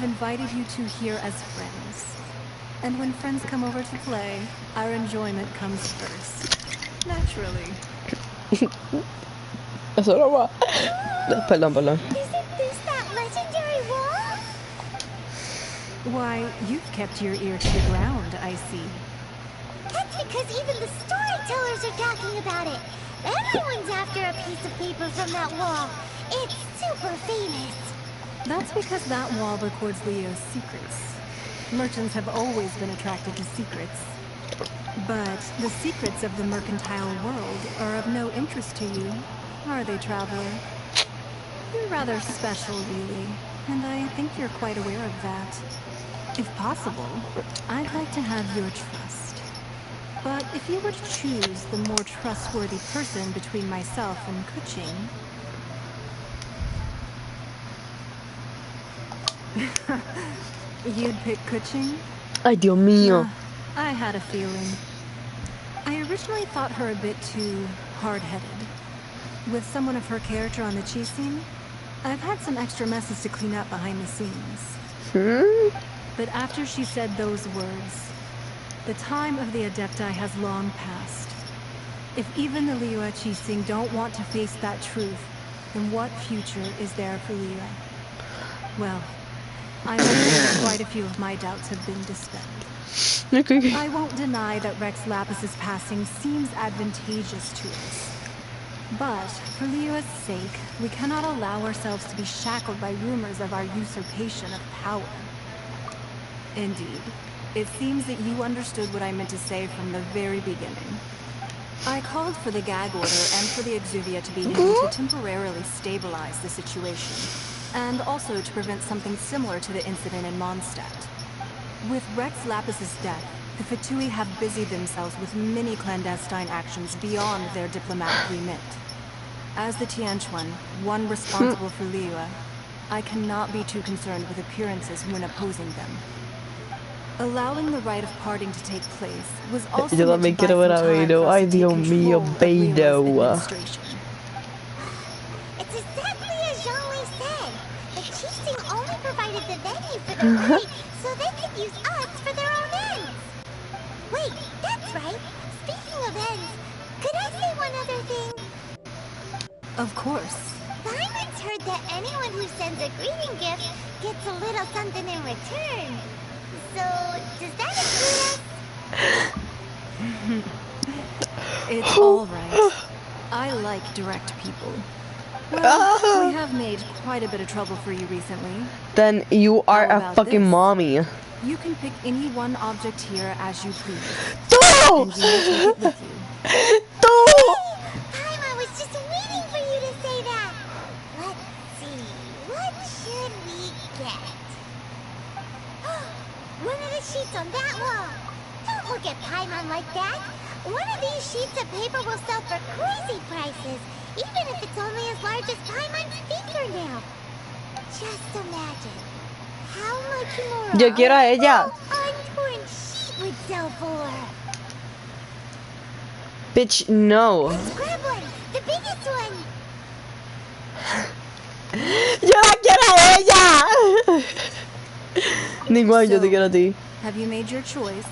invited you two here as friends. And when friends come over to play, our enjoyment comes first. Naturally. Eso no va. Perdón. Isn't this that legendary wall? Why, you've kept your ear to the ground, I see. That's because even the storytellers are talking about it. Everyone's after a piece of paper from that wall. It's super famous. That's because that wall records Leo's secrets. Merchants have always been attracted to secrets. But the secrets of the mercantile world are of no interest to you, are they, traveler? You're rather special, really, and I think you're quite aware of that. If possible, I'd like to have your trust. But if you were to choose the more trustworthy person between myself and Kuching... You'd pick Kuching? Ay, Dios mío. I had a feeling. I originally thought her a bit too hard-headed. With someone of her character on the cheese scene, I've had some extra messes to clean up behind the scenes. But after she said those words, the time of the Adepti has long passed. If even the Liyue Qixing don't want to face that truth, then what future is there for Liyue? Well, I must say quite a few of my doubts have been dispelled. I won't deny that Rex Lapis's passing seems advantageous to us. But, for Liyue's sake, we cannot allow ourselves to be shackled by rumors of our usurpation of power. Indeed. It seems that you understood what I meant to say from the very beginning. I called for the gag order and for the Exuvia to be handed to temporarily stabilize the situation, and also to prevent something similar to the incident in Mondstadt. With Rex Lapis's death, the Fatui have busied themselves with many clandestine actions beyond their diplomatic remit. As the Tianquan, one responsible for Liyue, I cannot be too concerned with appearances when opposing them. Allowing the rite of parting to take place was also Yo también quiero ver a Beidou. Ay, Dios mío, Beidou. It's exactly as Zhongli said. The Qixing only provided the venue for the fight, so they could use us for their own ends. Wait, that's right. Speaking of ends, could I say one other thing? Of course. Simon's heard that anyone who sends a greeting gift gets a little something in return. So, does that include us? It's all right. I like direct people. Well, we have made quite a bit of trouble for you recently. Then you are a fucking mommy. You can pick any one object here as you please. No! And you may take it with you. No! I was just waiting for you to say that. Let's see, what should we get? One of the sheets on that wall. Don't look at Paimon like that. One of these sheets of paper will sell for crazy prices, even if it's only as large as Paimon's fingernail. Just imagine how much more Yo quiero a ella. untorn sheet would sell for. Bitch, no. Let's grab one, the biggest one. Yo la quiero a ella. Igual yo te quiero a ti. Have you made your choice?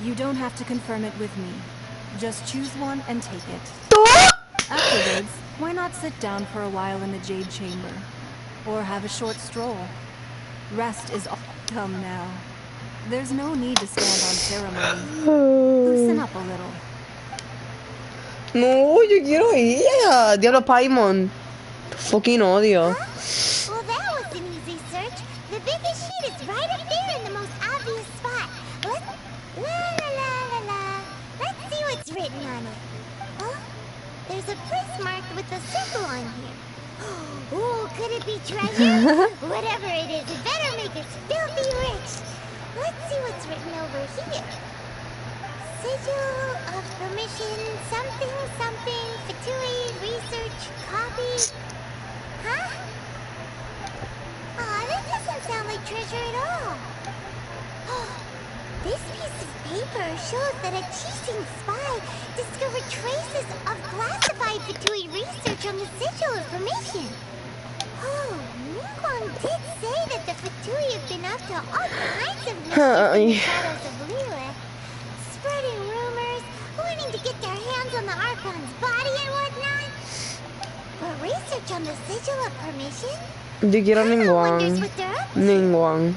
You don't have to confirm it with me. Just choose one and take it. Afterwards, why not sit down for a while in the Jade Chamber? Or have a short stroll? Rest is all come now. There's no need to stand on ceremony. Loosen up a little. No, yo quiero a ella. Diablo Paimon. Fucking odio. Huh? Well, that was an easy search. The biggest sheet is right up there in the most obvious spot. Let's see what's written on it. Huh? There's a place marked with a circle on here. Oh, could it be treasure? Whatever it is, it better make us filthy rich. Let's see what's written over here. Sigil of permission, something, Fatui, research, copy. Huh? Aw, that doesn't sound like treasure at all. This piece of paper shows that a Qixing spy discovered traces of classified Fatui research on the Sigil of Permission. Oh, Ningguang did say that the Fatui have been up to all kinds of mischief in the shadows of Lilith, spreading rumors, wanting to get their hands on the Archon's body and whatnot. But research on the Sigil of Permission? Yo quiero wonders Ningguang. what they're up to. Ningguang.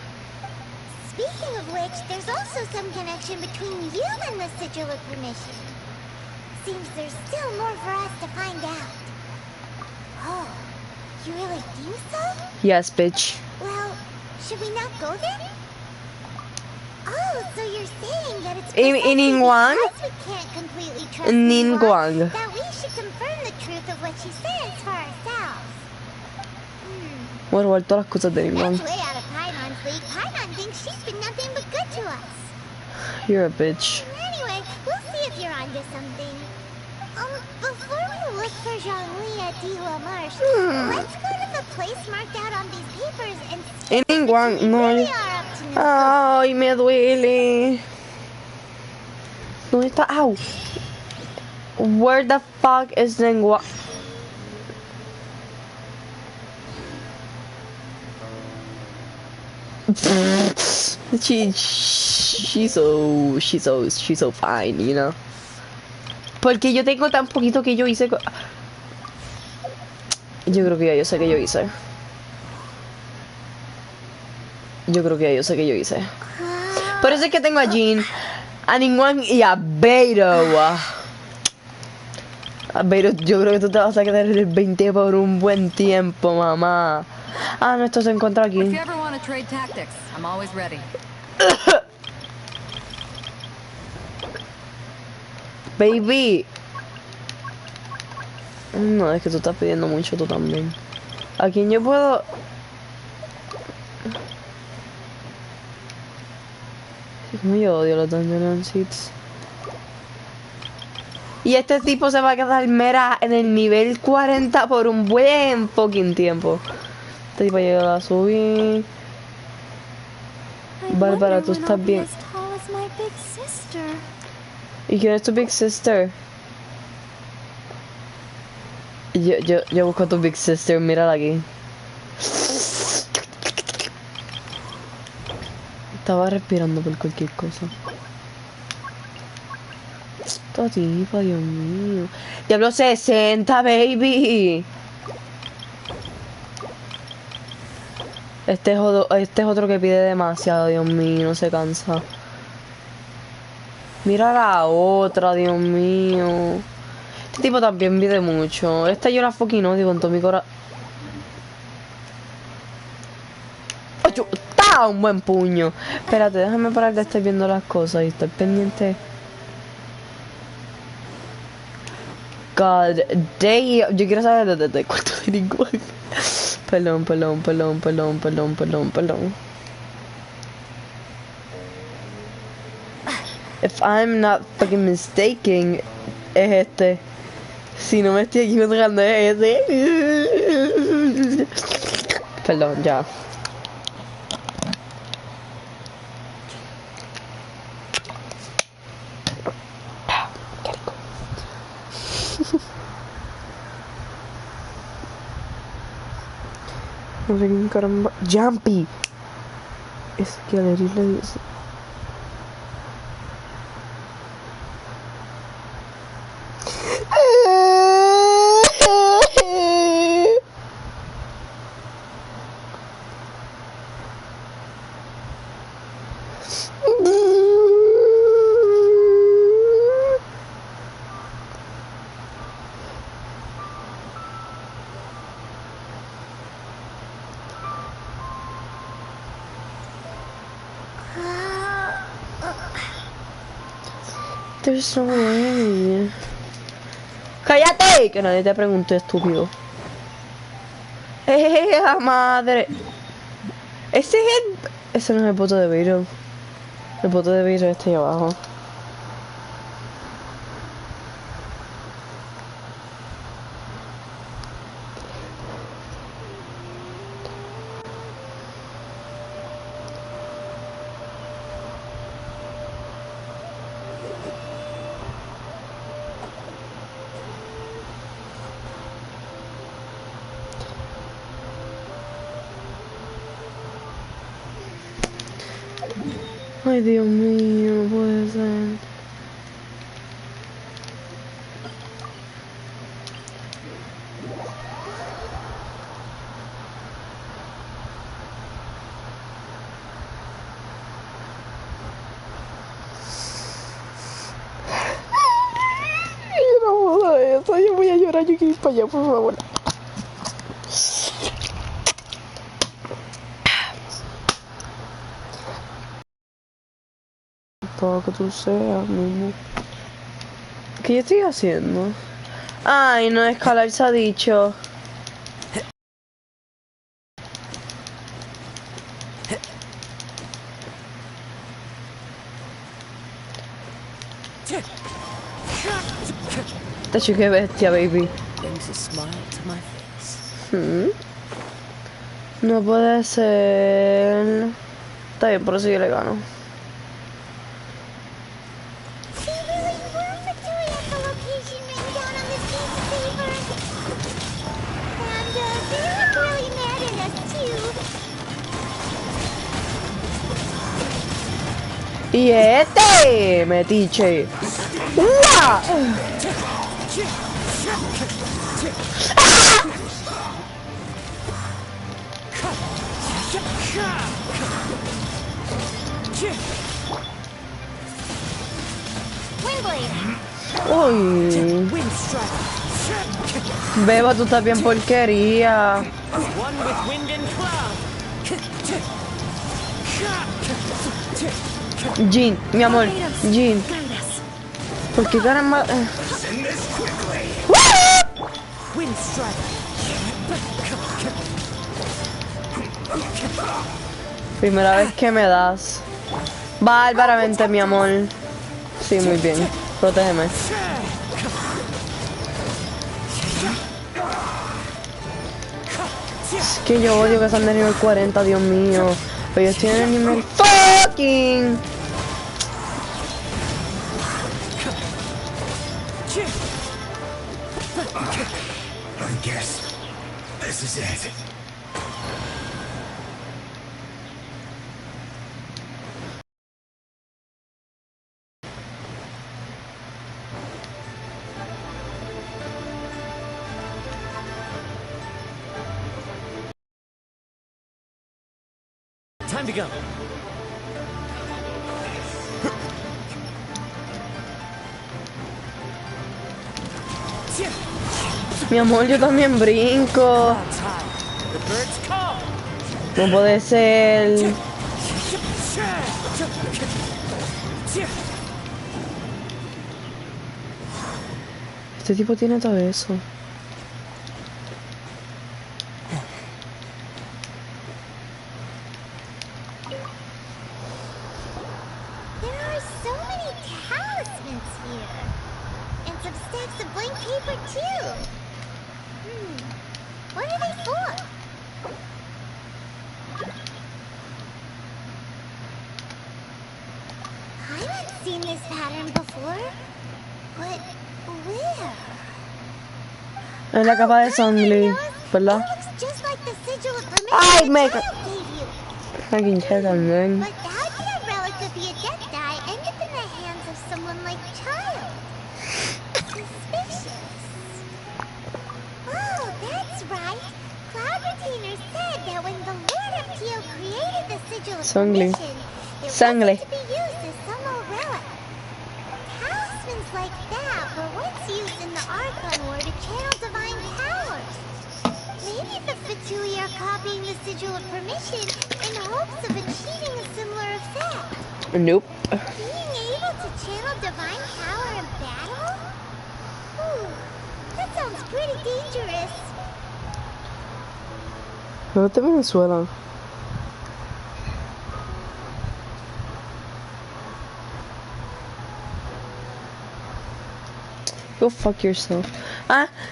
Speaking of which, there's also some connection between you and the Sigil of Permission. Seems there's still more for us to find out. Oh, you really think so? Yes, bitch. Well, should we not go then? Oh, so you're saying that it's In precisely Ningguang? because we can't completely trust Ningguang. that we should confirm the truth of what she says for ourselves. Voy a robar todas las cosas de Ningguang. That's way out of Paimon's league. Paimon thinks she's been nothing but good to us. You're a bitch. Anyway, we'll see if you're onto something. Before we look for Jean-Louis at Dihua Marsh, let's go to the place marked out on these papers and see En Ningguang, no. really are up to no good. Ay, me duele. ¿Dónde está? Ow. Where the fuck is Ningguang? She's so fine, you know. Porque yo tengo tan poquito que yo hice. Yo creo que ya yo sé que yo hice. Yo creo que ya yo sé que yo hice. Por eso es que tengo a Jean, a Ningguang y a Beiro. A Beiro, yo creo que tú te vas a quedar en el 20 por un buen tiempo, mamá. Ah, no, esto se encuentra aquí. If you ever want to trade tactics, I'm always ready. Baby. No, es que tú estás pidiendo mucho tú también. ¿A quién yo puedo? Como yo odio los Dungeon Seats. Y este tipo se va a quedar mera en el nivel 40 por un buen fucking tiempo. Este tipo llega a subir. Bárbara, tú estás bien. ¿Y quién es tu big sister? Yo busco a tu big sister, mírala aquí. Estaba respirando por cualquier cosa. Esta tipa, Dios mío. Diablo 60, baby. Este es otro que pide demasiado, Dios mío, no se cansa. Mira la otra, Dios mío. Este tipo también pide mucho. Esta yo la fucking odio con todo mi corazón. ¡Está un buen puño! Espérate, déjame parar de estar viendo las cosas y estar pendiente. God damn. Yo quiero saber desde el cuarto de Ningguang. Perdón. If I'm not fucking mistaken, es este. Si no me estoy equivocando, es ese. Perdón, ya. No sé quién caramba. Jumpy. Es que a le dice. There's no way. ¡Cállate! Que nadie te pregunte, estúpido. La madre! Ese es el... Ese no es el bote de Beiro. El bote de Beiro está ahí abajo. Ay, Dios mío, no puede ser. Yo no puedo eso, yo voy a llorar, yo quiero ir para allá, por favor. Todo que tú seas, mismo. ¿Qué yo estoy haciendo? Ay, no, escalar se ha dicho. Te qué bestia, baby. No puede ser. Está bien, por eso yo le gano. They really were Victoria at the location written down on this piece of paper. And they look really mad at us too. Y este, metiche. ¡Uah! Uy. Beba, tú estás bien porquería. Jean, mi amor, Jean. ¿Por qué caramba? Primera vez que me das. Bárbaramente, mi amor. Sí, muy bien. Protégeme. Es que yo odio que sean de nivel 40, Dios mío. Pero ellos tienen el nivel fucking. I guess this is it. Time to go. Mi amor, yo también brinco. The birds call. No puede ser. Este tipo tiene todo eso. There are so many talismans here. And some stacks of blank paper too. What are they for? I haven't seen this pattern before. But where? En la capa de Songli, ¿verdad? It looks just like the sigil of Ay, permission me the child gave you. fucking hell también. But how did a relic of the Adepti end up in the hands of someone like Child? Suspicious. Oh, that's right. Cloud Retainer said that when the Lord of Tio created the sigil of Sangre. permission, it Sangre. wasn't to be used as some old relic. Talismans like that were once used in the Archon War to channel divine powers. Maybe the Fatui are copying the sigil of permission in hopes of achieving a similar effect. Nope. Being able to channel divine power in battle? Ooh, that sounds pretty dangerous. No te Venezuela. Go fuck yourself.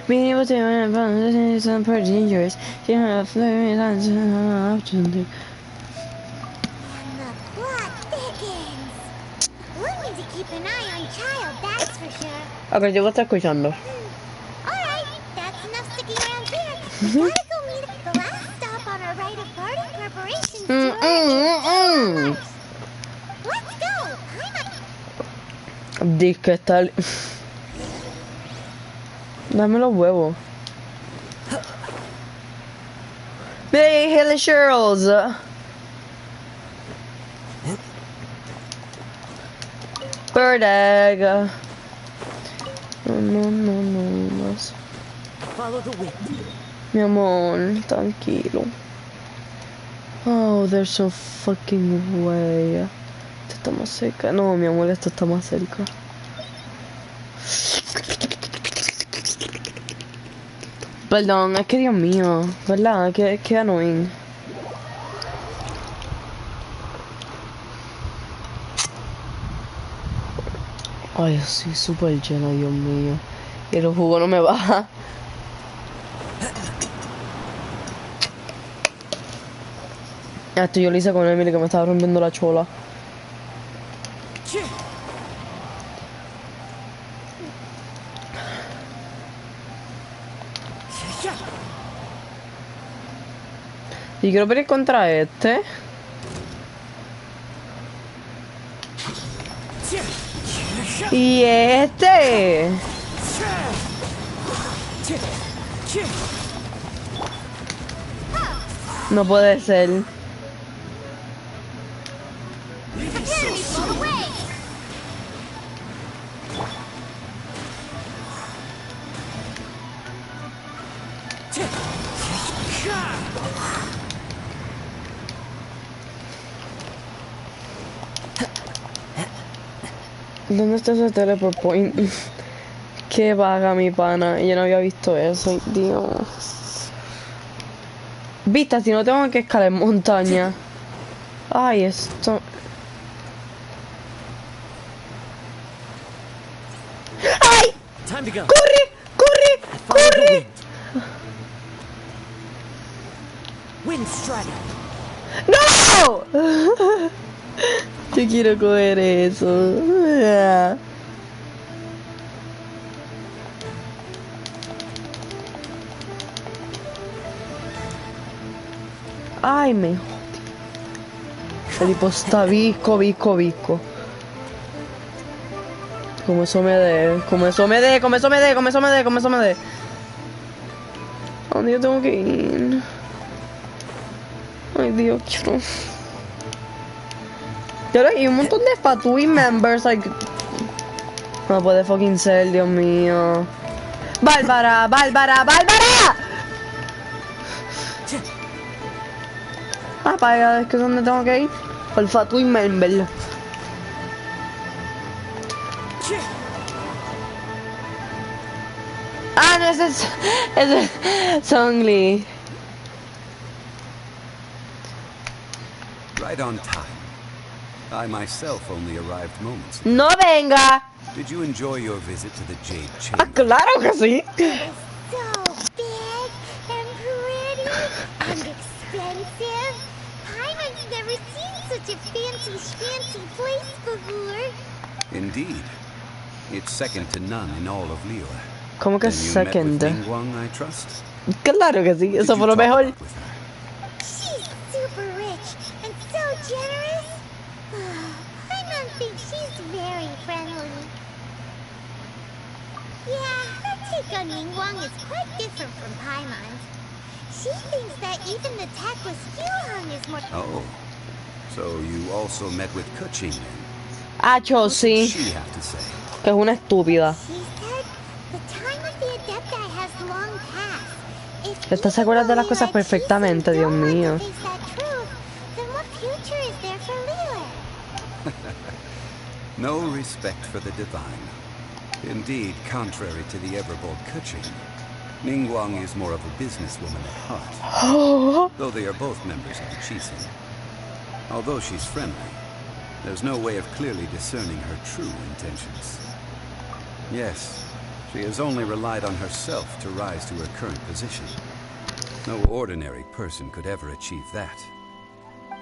Being able to is pretty dangerous. You have And to the plot thickens. We'll need to keep an eye on Child, that's for sure. Ok, yo voy a estar escuchando. Alright, that's enough sticking around here. We gotta go meet the last stop on our rite of party preparations tour. Let's Disque está... Dame los huevos. Big Hilly Shirls. Bird egg. No más. Follow the wind. Mi amor, tranquilo. Oh, there's so fucking way. Esto está más cerca. No, mi amor, esto está más cerca. Perdón, es que Dios mío, ¿verdad? Que annoying. Ay, estoy súper llena, Dios mío. Y el jugo no me baja. Esto yo lo hice con Emily que me estaba rompiendo la chola. Y quiero pelear contra este. Y este. No puede ser. ¿Dónde está ese teleport point? Qué vaga mi pana. Yo no había visto eso, Dios. Vista, si no tengo que escalar montaña. Ay, esto. ¡Ay! Time to go. ¡Corre! ¡Corre! Follow the ¡Corre! wind. Wind strike. ¡No! Yo quiero coger eso. Ay, me jodí. El tipo está visco. Como eso me dé. ¿A dónde yo tengo que ir? Ay, Dios, quiero. Pero hay un montón de Fatui members, like... No puede fucking ser, Dios mío. ¡Bárbara! Ah, para allá, es que es donde tengo que ir. Al Fatui member. Ah, no, ese es Songli. Right on time. I myself only arrived moments ago. No venga. Did you enjoy your visit to the Jade Ah, Chamber? claro que sí. So big and pretty and expensive. I've never seen such a fancy place before. Indeed. It's second to none in all of Liyue. ¿Cómo que And you met with second? Ningguang, I trust? Claro que sí, Did eso you fue lo talk mejor. about with her? She's super rich and so generous. I think she's very friendly. Yeah, her take on Ningguang is quite different from Paimon's. She thinks that even the tactless Yuhang is more... Oh. So you also met with Kuching then? Acho, What did sí. she have to say? Que es una estúpida. She said the time of the Adepti has long passed. If Esta se acuerda de las cosas Liyue perfectamente, Qixing Dios don't want mío. to face that truth, then what future is there for Liyue? No respect for the divine. Indeed, contrary to the ever-bold Kuching, Ningguang is more of a businesswoman at heart, though they are both members of the Qixing. Although she's friendly, there's no way of clearly discerning her true intentions. Yes, she has only relied on herself to rise to her current position. No ordinary person could ever achieve that.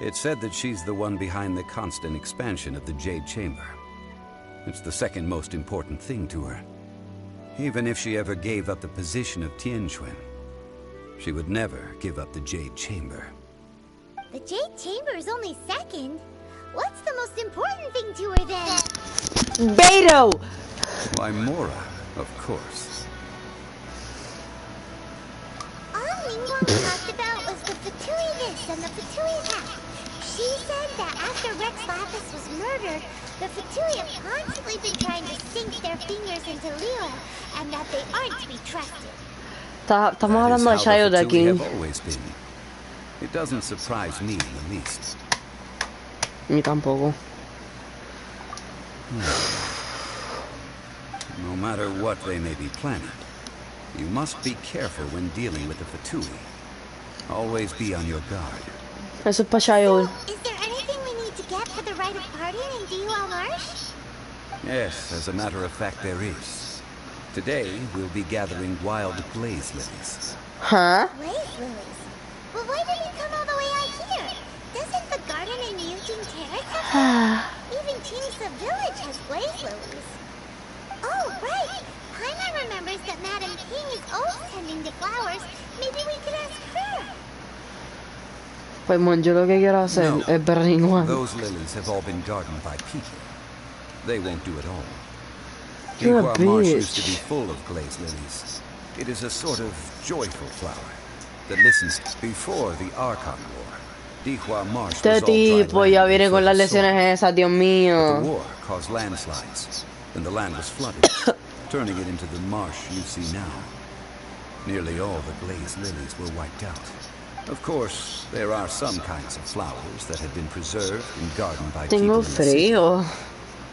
It's said that she's the one behind the constant expansion of the Jade Chamber. It's the second most important thing to her. Even if she ever gave up the position of Tianquan, she would never give up the Jade Chamber. The Jade Chamber is only second. What's the most important thing to her then? Beto! Why, Mora, of course. All Ningguang talked about was the Fatui this and the Fatui that. She said that after Rex Lapis was murdered, the Fatui have constantly been trying to sink their fingers into Lyra, and that they aren't to be trusted. Estamos That is hablando de how Shayo the de Fatui aquí. have always been. It doesn't surprise me in the least. Ni tampoco. No matter what they may be planning, you must be careful when dealing with the Fatui. Always be on your guard. Eso es para Shayo. Is there anything we need to get for the rite of partying in Diwa Marsh? Yes, as a matter of fact, there is. Today, we'll be gathering wild blaze lilies. Huh? Blaze lilies? Well, why did we come all the way out here? Doesn't the garden in Eugene Terrace have them? Even Tingsa Village has blaze lilies. Oh, right! Paimon remembers that Madam King is always tending to flowers. Maybe we could ask her. Pues mon, yo lo que quiero hacer No. es ver a Ningguang. Those lilies have all been gardened by people. They won't do it all. You're a Diwa Marsh used to bitch. be full of glaze lilies. It is a sort of joyful flower that listens. Before the Archon War, Diwa Marsh Este was all dry tipo ya land viene and con las fertile soil. lesiones esas, Dios The mío. war caused landslides, and the land was flooded, turning it into the marsh you see now. Nearly all the glaze lilies were wiped out. Of course, there are some kinds of flowers that have been preserved and gardened by people Tengo in the city, frío.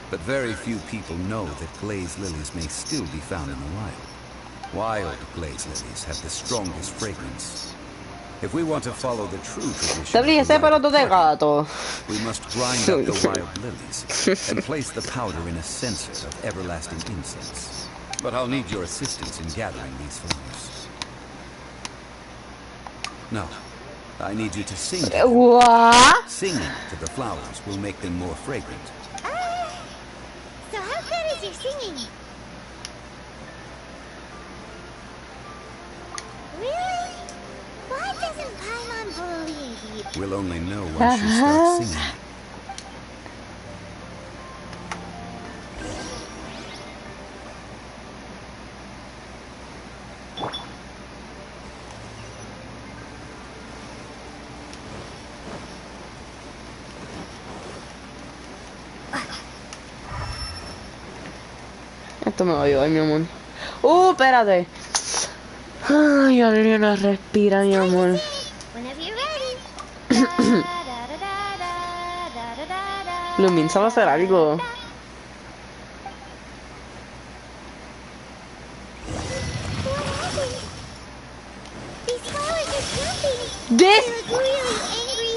but very few people know that glaze lilies may still be found in the wild. Wild glaze lilies have the strongest fragrance. If we want to follow the true tradition, Te brille of the ese rite of peloto de party, gato. we must grind up the wild lilies and place the powder in a censer of everlasting incense. But I'll need your assistance in gathering these flowers. No, I need you to sing to them. What? Singing to the flowers will make them more fragrant. So how good is your singing? Really? Why doesn't Paimon believe you? We'll only know once you start singing. Esto me va a ayudar, mi amor. Espérate. Ay, Adriana, respira, mi amor. Whenever you're ready. Lumin, ¿sabe hacer algo? What happened? These flowers are jumping. This. They look really angry.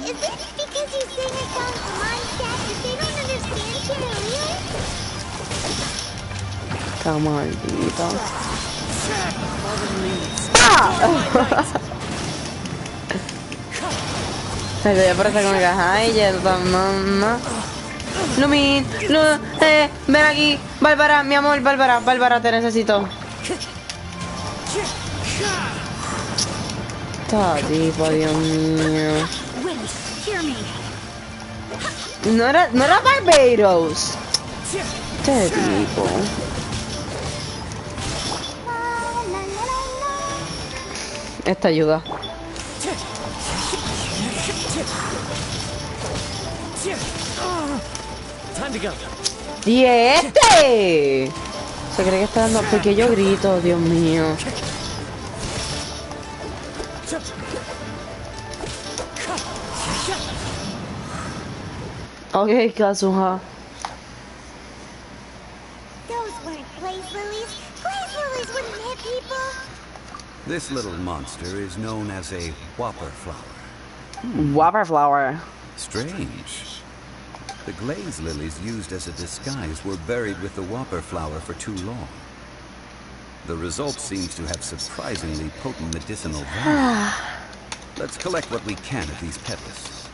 Is it because you sing a song to Mondstadt that they don't understand Cheerilean? Está maldita. Se te parece como que ay, ya no. Lumin, ven aquí. Bárbara, mi amor, Bárbara, te necesito. Esta tipa, Dios mío. No era Barbados. Este tipo. Esta ayuda. Time to go. ¡Y este! Se cree que está dando. Porque yo grito, Dios mío. Ok, Kazuha. Those weren't blaze lilies. Blaze lilies wouldn't hit people. This little monster is known as a whopper flower. Whopper flower. Strange. The glaze lilies used as a disguise were buried with the whopper flower for too long. The result seems to have surprisingly potent medicinal value. Let's collect what we can of these petals.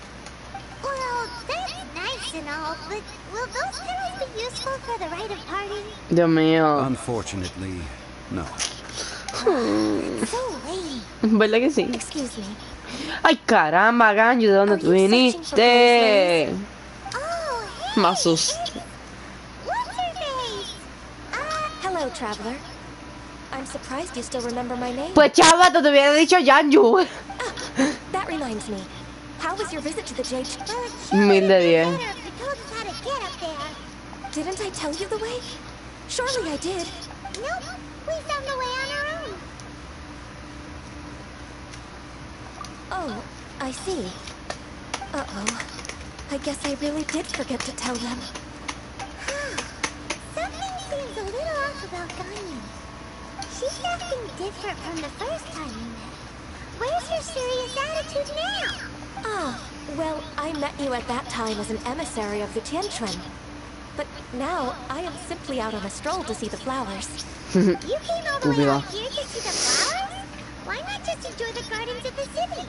Well, that's nice and all, but will those petals be useful for the rite of party? Dios mío. Unfortunately, no. So lame. ¿Verdad que sí? Excuse me. Ay, caramba, Ganyu, ¿de dónde tú viniste? Me asusta. What's her face? Hello, traveler. I'm surprised you still remember my name. Pues chava, te hubiera dicho Yanju. That reminds me. How was your visit to the Jade? Well, it sure would Mil have de been 10. better if you told us how to get up there. Didn't I tell you the way? Surely I did. Nope, we found the way on our own. Oh, I see. Uh-oh. I guess I really did forget to tell them. Something seems a little off about Ganyu. She's acting different from the first time we met. Where's her serious attitude now? Ah, well, I met you at that time as an emissary of the Tianquan. But now, I am simply out on a stroll to see the flowers. You came all the way Estúpida. out here to see the flowers? Why not just enjoy the gardens of the city?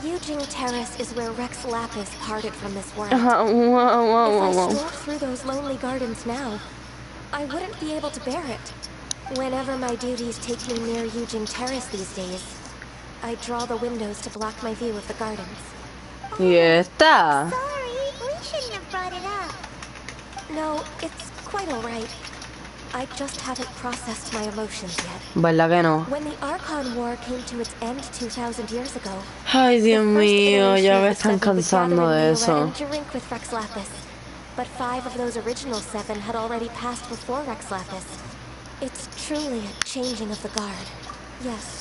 Yujing Terrace is where Rex Lapis parted from this world. Ajá, wow, wow, If wow, I wow. strolled through those lonely gardens now, I wouldn't be able to bear it. Whenever my duties take me near Yujing Terrace these days, I draw the windows to block my view of the gardens. Y esta. Sorry, we shouldn't have brought it up. No, it's quite alright. I just haven't processed my emotions yet. ¿Verdad que no? When the Archon War came to its end 2,000 years ago, Ay, Dios the first mío, iteration ya of me the están seven would cansando gather in de Liyue eso. and drink with Rex Lapis. But 5 of those original 7 had already passed before Rex Lapis. It's truly a changing of the guard. Yes.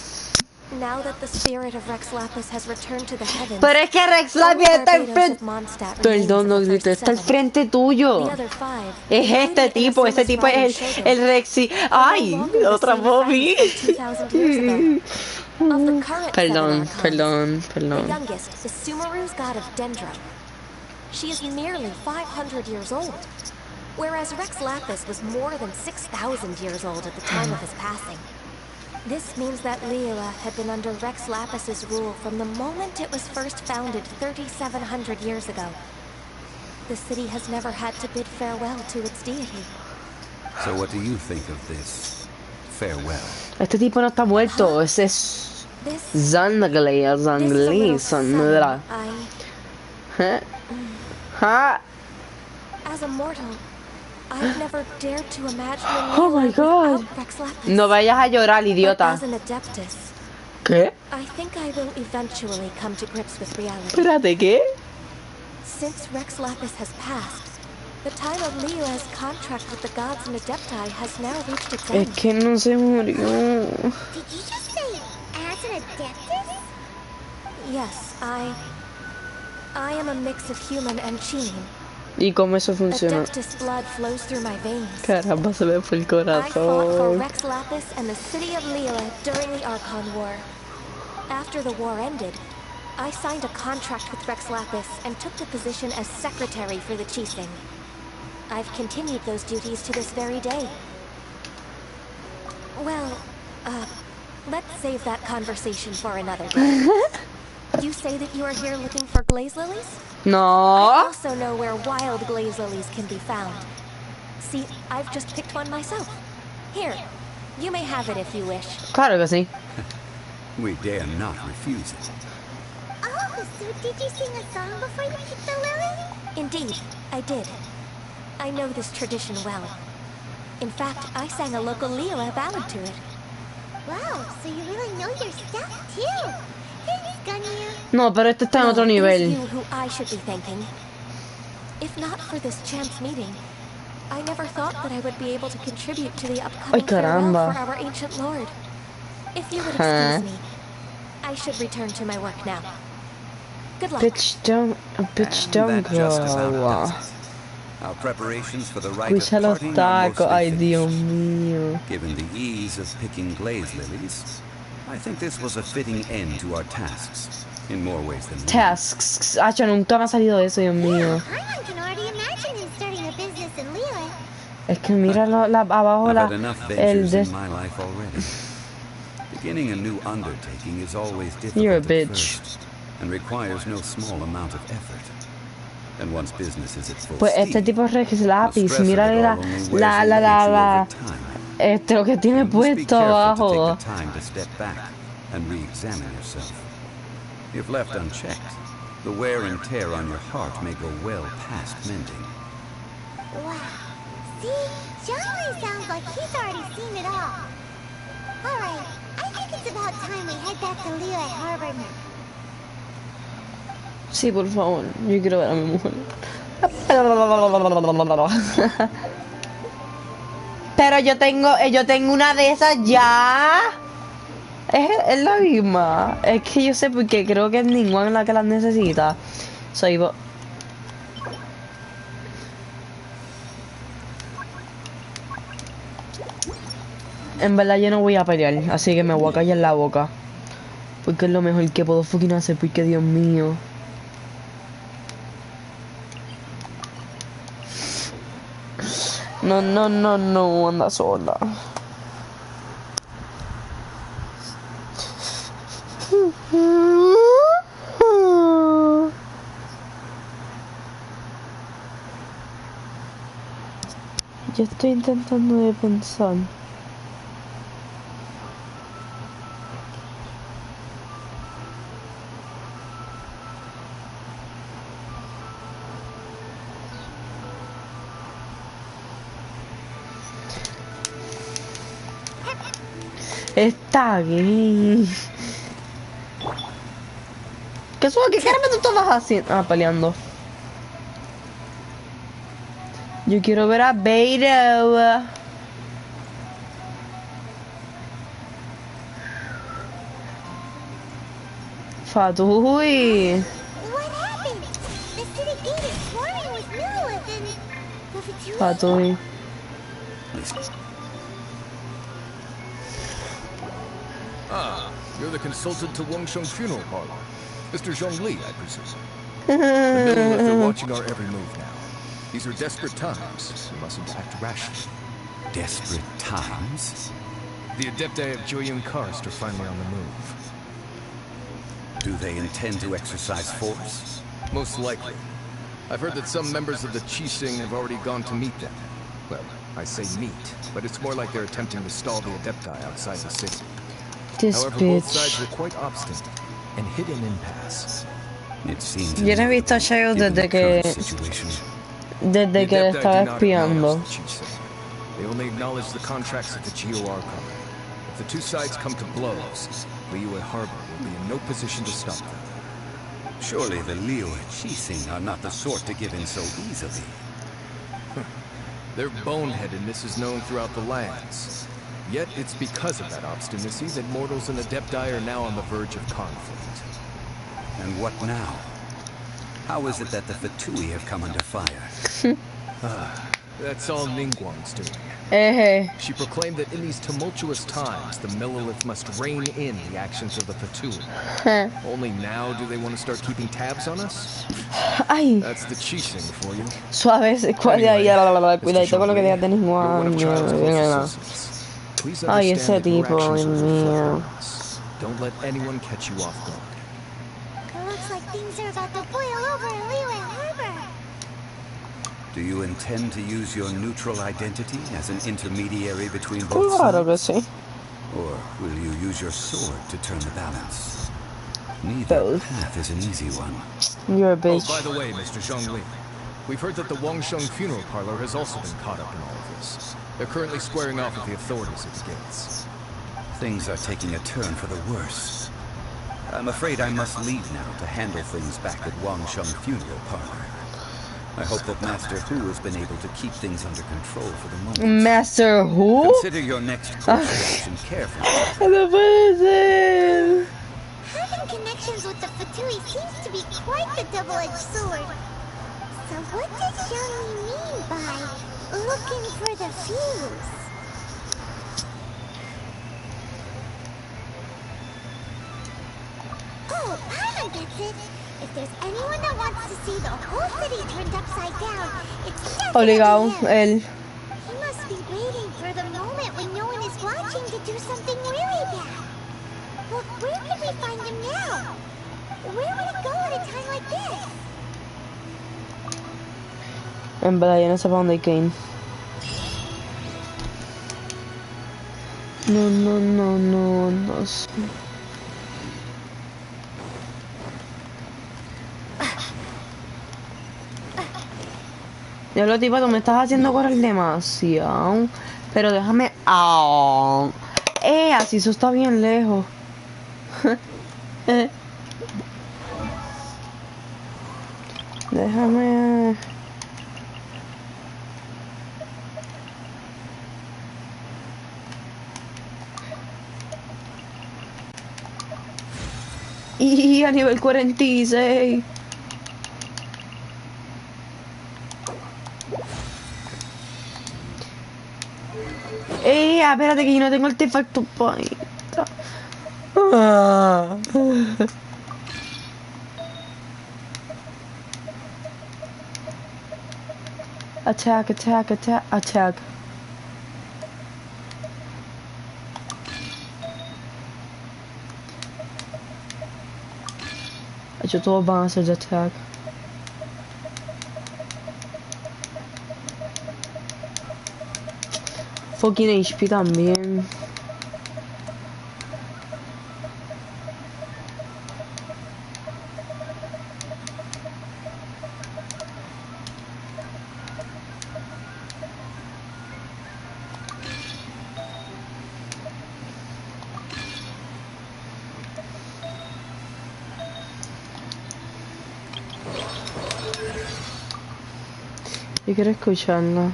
Now that the spirit of Rex Lapis has returned to the heavens, Pero es que Rex Lapis only está al Barbados frente. of Mondstadt remains Perdón, of no the grito, first está al 7. frente tuyo. The other 5, Es este tipo, ese tipo es el Rexy. Ay, otra Bobby. Of the current Perdón, 7 Archons, perdón, the perdón. youngest is Sumeru's god of Dendro. She is nearly 500 years old, whereas Rex Lapis was more than 6,000 years old at the time of his passing. This means that Liyue had been under Rex Lapis's rule from the moment it was first founded 3,700 years ago. The city has never had to bid farewell to its deity. So what do you think of this farewell? Este tipo no está muerto, ese es This Zangli, This is a little Zangli. sudden. Ha. As a mortal, I've never dared to imagine Oh my God. without Rex Lapis. No vayas a llorar, But idiota. as an Adeptus, ¿Qué? I think I will eventually come to grips with reality. Espérate, ¿qué? Since Rex Lapis has passed, the time of Liyue's contract with the gods and Adepti has now reached its Es end. que no se murió. Did you just say as an adeptus? Yes, I am a mix of human and Qin. ¿Y cómo eso funciona? Adeptus blood flows through my veins. Caramba, se me fue el I fought for corazón. Rex Lapis and the city of Liyue during the Archon War. After the war ended, I signed a contract with Rex Lapis and took the position as secretary for the Qixing. I've continued those duties to this very day. Well, let's save that conversation for another day. You say that you are here looking for glaze lilies? I No. also know where wild glaze lilies can be found. See, I've just picked one myself. Here, you may have it if you wish. Claro que sí. We dare not refuse it. Oh, so did you sing a song before you picked the lily? Indeed, I did. I know this tradition well. In fact, I sang a local Liyue ballad to it. Wow, so you really know your stuff too. Thanks, Ganyu. No, pero este está en otro No, it is nivel. you who I should be thanking. If not for this chance meeting, I never thought that I would be able to contribute to the upcoming farewell caramba. for our ancient lord. If you would Huh? excuse me, I should return to my work now. Good luck. Bitch, don't And that just about does it. Our preparations for the rite of Escucha los parting are tacos. Ay, mostly Dios finished. mío. Given the ease of picking glaze lilies, I think this was a fitting end to our tasks, in more ways than one. Tasks. Hacho, nunca me ha salido eso, Dios mío. Paimon can already imagine him starting a business in Liyue. Es que mira abajo I've la, had enough el ventures de... in my life already. Beginning a new undertaking is always You're a difficult at bitch. first, and requires no small amount of effort. And once business is at full Pues este steam, tipo Rex the Lapis, stress of mira it la, all only wears la, away la, at la, you la, over time. este lo que tiene You must be puesto careful abajo. to take the time to step back and re-examine yourself. If left unchecked, The wear and tear on your heart may go well past mending. Wow. See? Zhongli sounds like he's already seen it all. Alright, I think it's about time we head back to Liyue Harbor now. Sí, por favor. Yo quiero ver a mi mujer. Pero yo tengo una de esas ya. Es la misma. Es que yo sé porque creo que es ninguna la que las necesita. Soy En verdad yo no voy a pelear, así que me voy a callar la boca. Porque es lo mejor que puedo fucking hacer, porque Dios mío. No, anda sola. Yo estoy intentando de pensar. Está bien. ¿Qué caramba tú estabas haciendo? Ah, peleando. Yo quiero ver a Beto. Fatui. What happened? The city gate is swarming with Millilith and the Fatui. Fatui. Ah, you're the consultant to Wangsheng Funeral Parlor. Mr. Zhongli, I presume. The Millilith are watching our every move now. These are desperate times. We mustn't act rashly. Desperate times? The Adepti of Joyun Karst are finally on the move. Do they intend to exercise force? Most likely. I've heard that some members of the Qixing have already gone to meet them. Well, I say meet, but it's more like they're attempting to stall the Adepti outside the city. This However, both sides were quite obstinate and hit an impasse. It seems Yo no he visto a Shayo desde que le estaba espiando. They only acknowledge the contracts of the GOR cover. If the two sides come to blows, Liyue Harbor will be in no position to stop them. Surely the Liyue Qixing are not the sort to give in so easily. Their boneheadedness is known throughout the lands. Yet it's because of that obstinacy that mortals and Adepti are now on the verge of conflict. And what now? How is it that the Fatui have come under fire? That's all Ningguang's doing. She proclaimed that in these tumultuous times, the Millilith must rein in the actions of the Fatui. Only now do they want to start keeping tabs on us? Ay. That's the Qixing for you. Suave, cuidadito con lo que digas de Ningguang. Ay, ese tipo, Dios mío. Don't let anyone catch you off guard. Looks like things are about to boil over in Liyue Harbor. Do you intend to use your neutral identity as an intermediary between both Claro que sides? sí. Or will you use your sword to turn the balance? Neither path is an easy one. You're a bitch. Oh, by the way, Mr. Zhongli, we've heard that the Wangsheng Funeral Parlor has also been caught up in all of this. They're currently squaring off with the authorities at the gates. Things are taking a turn for the worse. I'm afraid I must leave now to handle things back at Wangsheng Funeral Parlor. I hope that Master Hu has been able to keep things under control for the moment. Master Hu? Consider your next course of action carefully. No puede ser. Having connections with the Fatui seems to be quite the double-edged sword. So what does Zhongli mean by looking for the fuse? Oh, Paimon gets it. If there's anyone that wants to see the whole city turned upside down, it's Obligado, definitely him. él. He must be waiting for the moment when no one is watching to do something really bad. Well, where can we find him now? Where would he go at a time like this? En verdad, yo no sé para dónde hay que ir. No sé. Ya lo tipo, tú me estás haciendo correr demasiado. Pero déjame. ¡Ah! Así eso está bien lejos. Déjame. Y a nivel 46. Espérate que yo no tengo artefacto point. Ah. Attack, attack, attack, attack. Yo todos van a hacer de attack. Fucking HP también. Yo quiero escucharlo.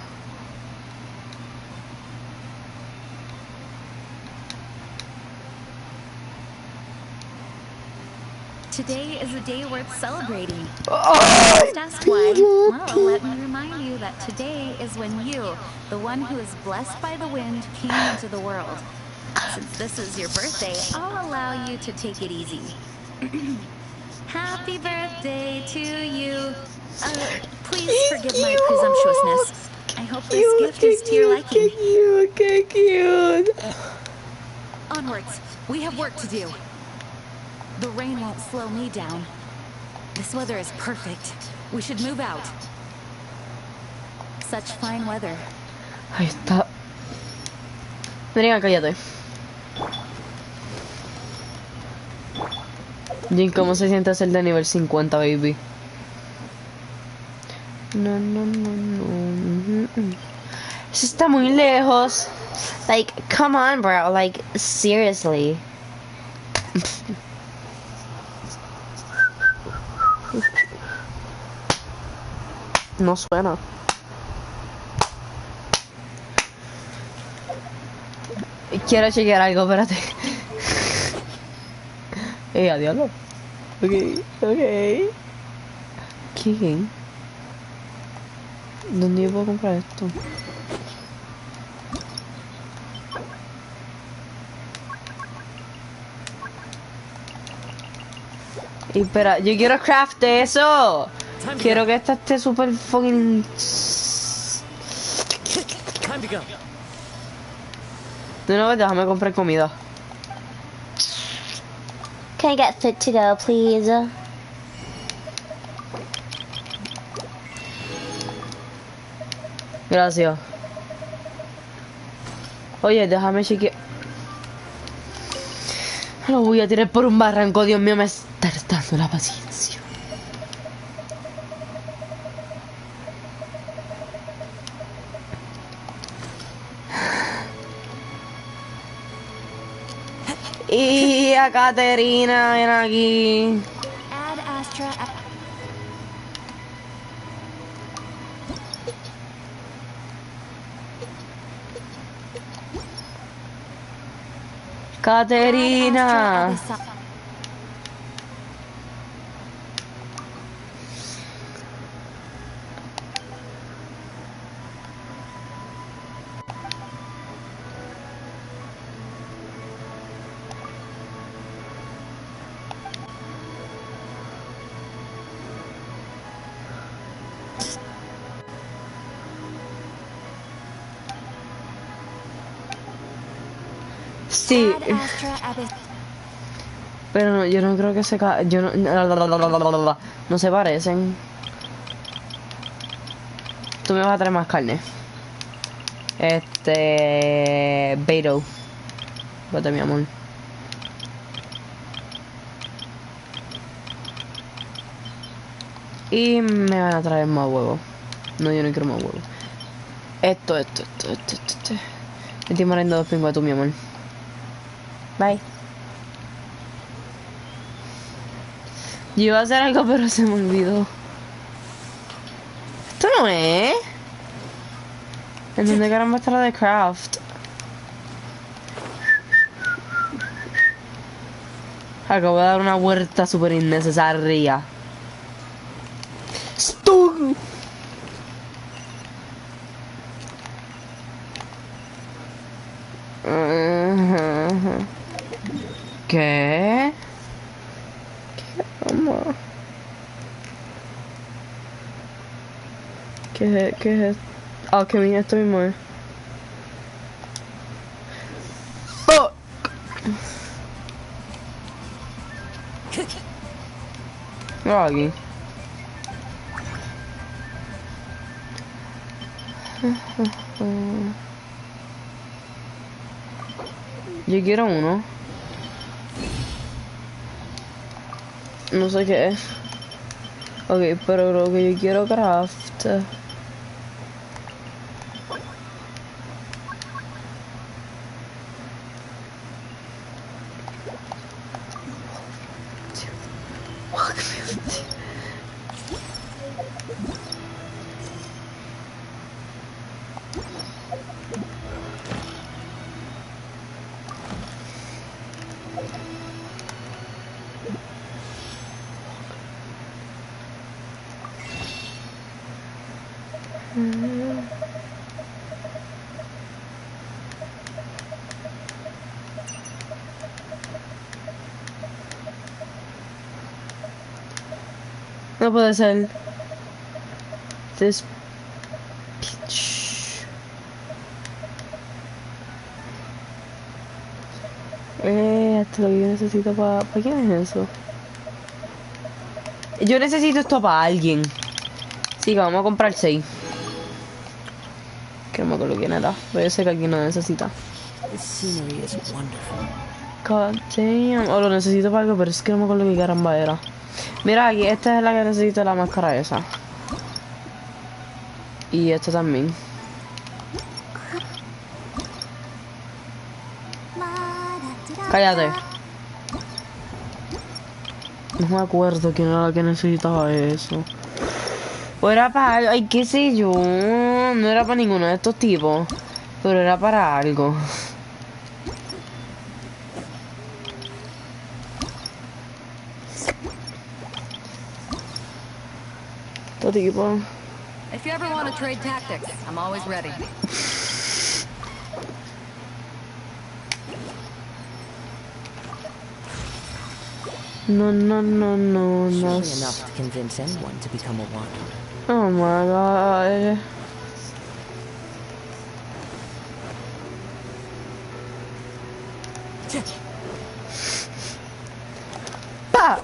Today is a day worth celebrating. Oh, That's why, well, let me remind you that today is when you, the one who is blessed by the wind, came into the world. Since this is your birthday, I'll allow you to take it easy. Happy birthday to you. Please forgive my presumptuousness. I hope this gift is to your liking. Cute. Onwards. We have work to do. The rain won't slow me down. This weather is perfect. We should move out. Such fine weather. Ahí está. Venga, cállate. Jin, ¿cómo se siente ser de nivel 50, baby? No. Eso está muy lejos. Like, come on, bro. Like, seriously. No suena. Quiero chequear algo, espérate. Adiós. Ok. ¿Qué? ¿Dónde yo puedo comprar esto? Y espera, yo quiero craft eso. Quiero que esta esté super fucking. Time to go. De nuevo, déjame comprar comida. Can I get fit to go, please? Gracias. Oye, déjame chequear. Lo voy a tirar por un barranco, Dios mío, me está dando la paciencia. Y a Caterina, ven aquí. Add Astra. Caterina. Sí. Pero no, yo no creo que yo no, no se parecen. Tú me vas a traer más carne. Beto. Vete, mi amor. Y me van a traer más huevos. No, yo no quiero más huevos. Esto. Me estoy mordiendo dos pingüitos, mi amor. Bye. Yo iba a hacer algo, pero se me olvidó. Esto no es. ¿En dónde caramba está la de craft? Acabo de dar una vuelta súper innecesaria. ¡Stun! ¿Qué? Vamos. ¿Qué es? Ah, que mira, esto mismo es. ¡Fuck! Mira aquí. Yo quiero uno. No sé qué es. Ok, pero lo que yo quiero craft. No puede ser. This bitch. Esto es lo que yo necesito para... ¿Para quién es eso? Yo necesito esto para alguien. Sí, que vamos a comprar 6. Que no me acuerdo quién era. Pero yo sé que alguien lo necesita. God damn. O lo necesito para algo, pero es que no me acuerdo qué caramba era. Mira aquí, esta es la que necesito, la máscara esa. Y esta también. Cállate. No me acuerdo quién era la que necesitaba eso. O era para... Ay, qué sé yo. No era para ninguno de estos tipos. Pero era para algo. Este tipo. If you ever want to trade tactics, I'm always ready. No. Surely enough to convince anyone to become a wanderer. Oh my god. ¡Pa!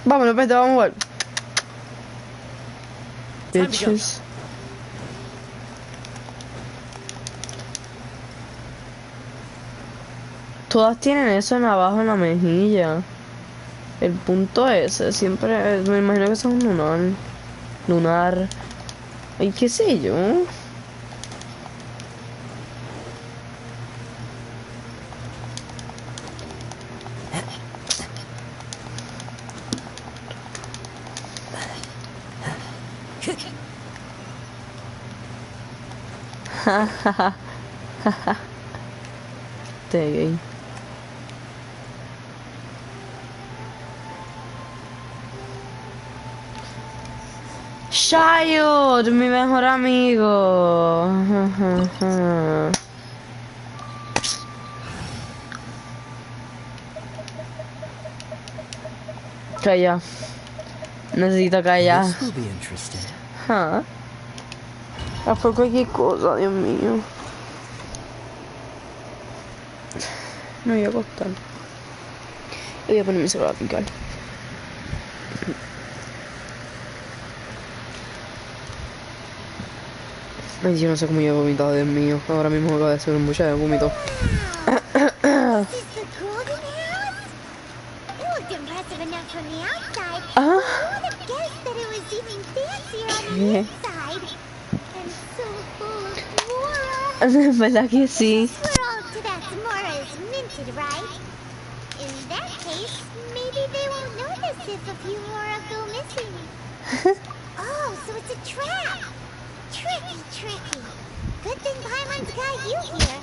Vámonos, vete, vamos a jugar. Bitches. Todas tienen eso en abajo en la mejilla. El punto ese, siempre, me imagino que eso es un lunar. Ay, qué sé yo. Te gay. Child, mi mejor amigo. Calla. Necesito callar. Por cualquier cosa, Dios mío. Me voy a acostar. Y voy a poner mi celular a picar. Ay, yo no sé cómo yo he vomitado, Dios mío. Ahora mismo acabo de hacer un mucha de vómito. ¿Qué? En verdad que sí. We're all to that Zamora is minted, right? In that case, maybe they won't notice if a few more go missing. Oh, so it's a trap! Tricky. Good thing Paimon's got you here.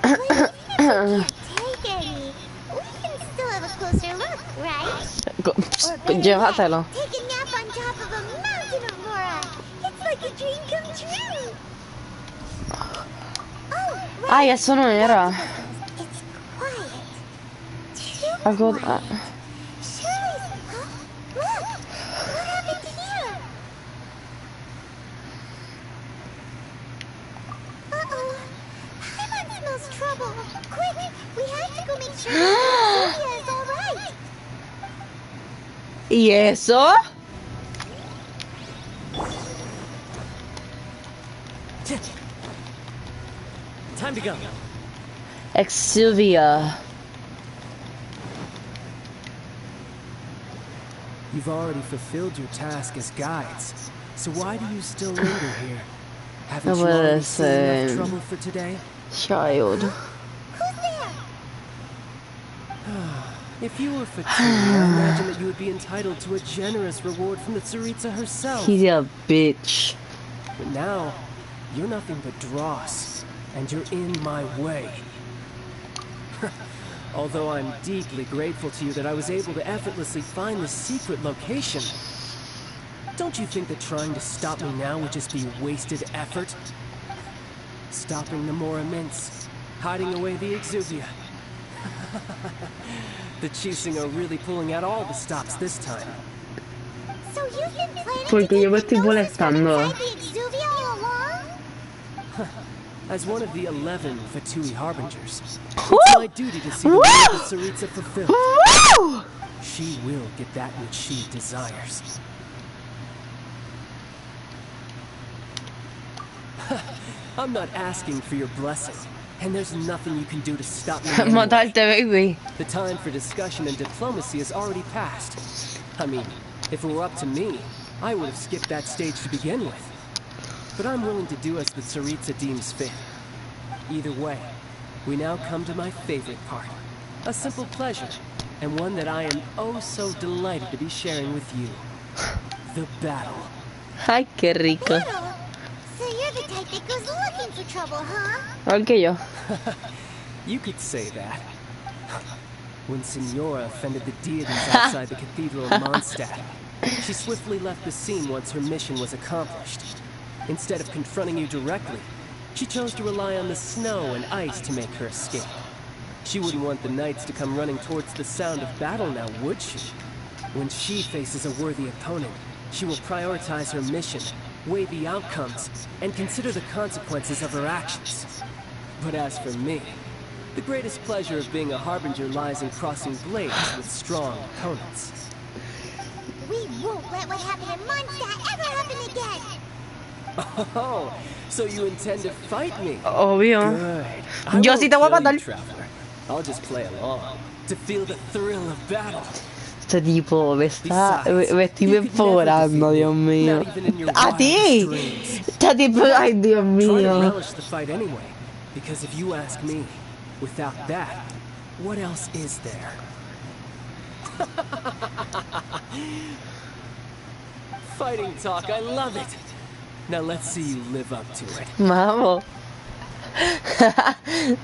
But even if we can't take any, we can still have a closer look, right? Or better yet, take a nap on top of a mountain of Mora. It's like a dream come true. Oh, right. Ay, eso no era. It's quiet. Too Algo... quiet. Surely... Huh? Look! What happened here? Uh-oh. Paimon smells trouble. Quick! We have to go make sure Sylvia is all right. ¿Y eso? Time to go. Sylvia. You've already fulfilled your task as guides, so why do you still linger here? Haven't you already seen enough trouble for today? Child. Who's there? If you were Fatui, I imagine that you would be entitled to a generous reward from the Tsaritsa herself. He's a bitch. But now, you're nothing but dross, and you're in my way. Although I'm deeply grateful to you that I was able to effortlessly find the secret location. Don't you think that trying to stop me now would just be wasted effort? Stopping the Mora Mints, hiding away the Exuvia. The Chising are really pulling out all the stops this time. So you've been planning Porque to yo me keep the estoy Gnosis from molestando. inside the Exuvia all along? As one of the 11 Fatui Harbingers, it's my duty to see the will of the Tsaritsa fulfilled. She will get that which she desires. I'm not asking for your blessing, and there's nothing you can do to stop me anymore. Matarte, baby. The time for discussion and diplomacy has already passed. I mean, if it were up to me, I would have skipped that stage to begin with. But I'm willing to do as the Tsaritsa deems fit. Either way, we now come to my favorite part. A simple pleasure, and one that I am oh so delighted to be sharing with you. The battle. Ay, qué rico. Battle? So you're the type that goes looking for trouble, huh? Igual que yo. You could say that. When Signora offended the deities outside the Cathedral of Mondstadt, she swiftly left the scene once her mission was accomplished. Instead of confronting you directly, she chose to rely on the snow and ice to make her escape. She wouldn't want the knights to come running towards the sound of battle now, would she? When she faces a worthy opponent, she will prioritize her mission, weigh the outcomes, and consider the consequences of her actions. But as for me, the greatest pleasure of being a Harbinger lies in crossing blades with strong opponents. We won't let what happened in Mondstadt ever happen again! Oh, so you intend to fight me? Obvio. Good. Yo sí te voy a matar. Traveler. I'll just play along to feel the thrill of battle. Este tipo me estoy empoderando, Dios mío. A ti. Este tipo, ay, Dios Try to mío. relish the fight anyway, because if you ask me, without that, what else is there? Fighting talk, I love it. Now let's see you live up to it. Vamos.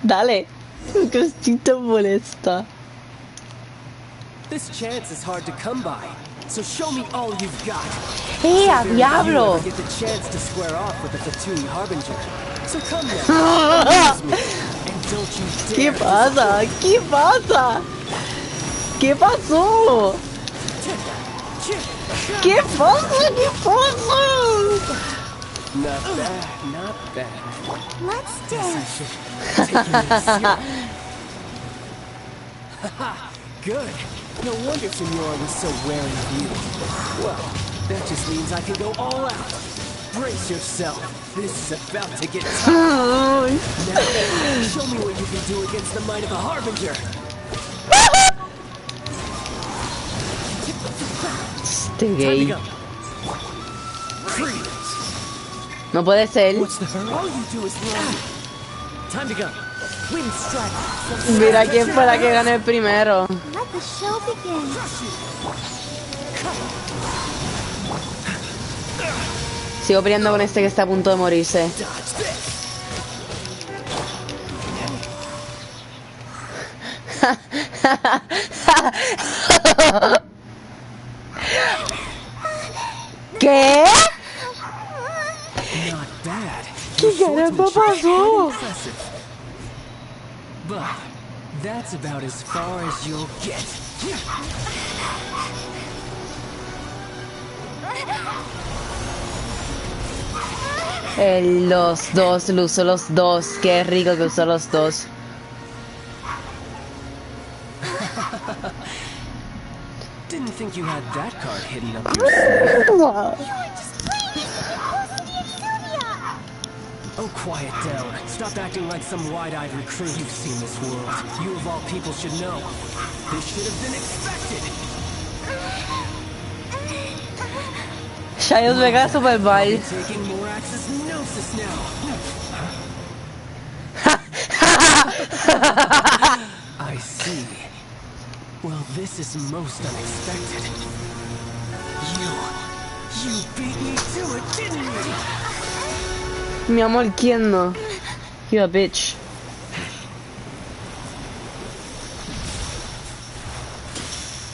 Dale. Cosita molesta. This chance is hard to come by, so show me all you've got. ¡A diablo! You get the chance to square off with the Fatui Harbinger. So come now, amuse me, and don't you ¿Qué dare. pasa? ¿Qué pasa? ¿Qué pasó? ¿Qué pasa? ¿Qué pasa? Not bad, not bad. Let's dance! Take it easy. Haha, good. No wonder Signora was so wary of you. Well, that just means I can go all out. Brace yourself. This is about to get tough. Now, show me what you can do against the might of a Harbinger. Este Time to gay. go. Freeze. No puede ser. What's the hurry? All you do is run. Time to go. Wind strike. Mira quién fue la que ganó el primero. Let the show begin. Sigo peleando con este que está a punto de morirse. ¿Qué? Not bad. ¿Qué caramba pasó? But that's about as far as you'll get. Los dos, lo usó los dos. Qué rico que usó los dos. Didn't think you had that card hidden up your sleeve. You were just playing it to be close to the Exuvia. Oh, quiet down. Stop acting like some wide-eyed recruit. You've seen this world. You of all people should know. This should have been expected. Shaios me cae super mal. You're taking Morax's Gnosis now. I see. Well, this is most unexpected. You beat me to it, didn't you? Mi amor, ¿quién no? You a bitch.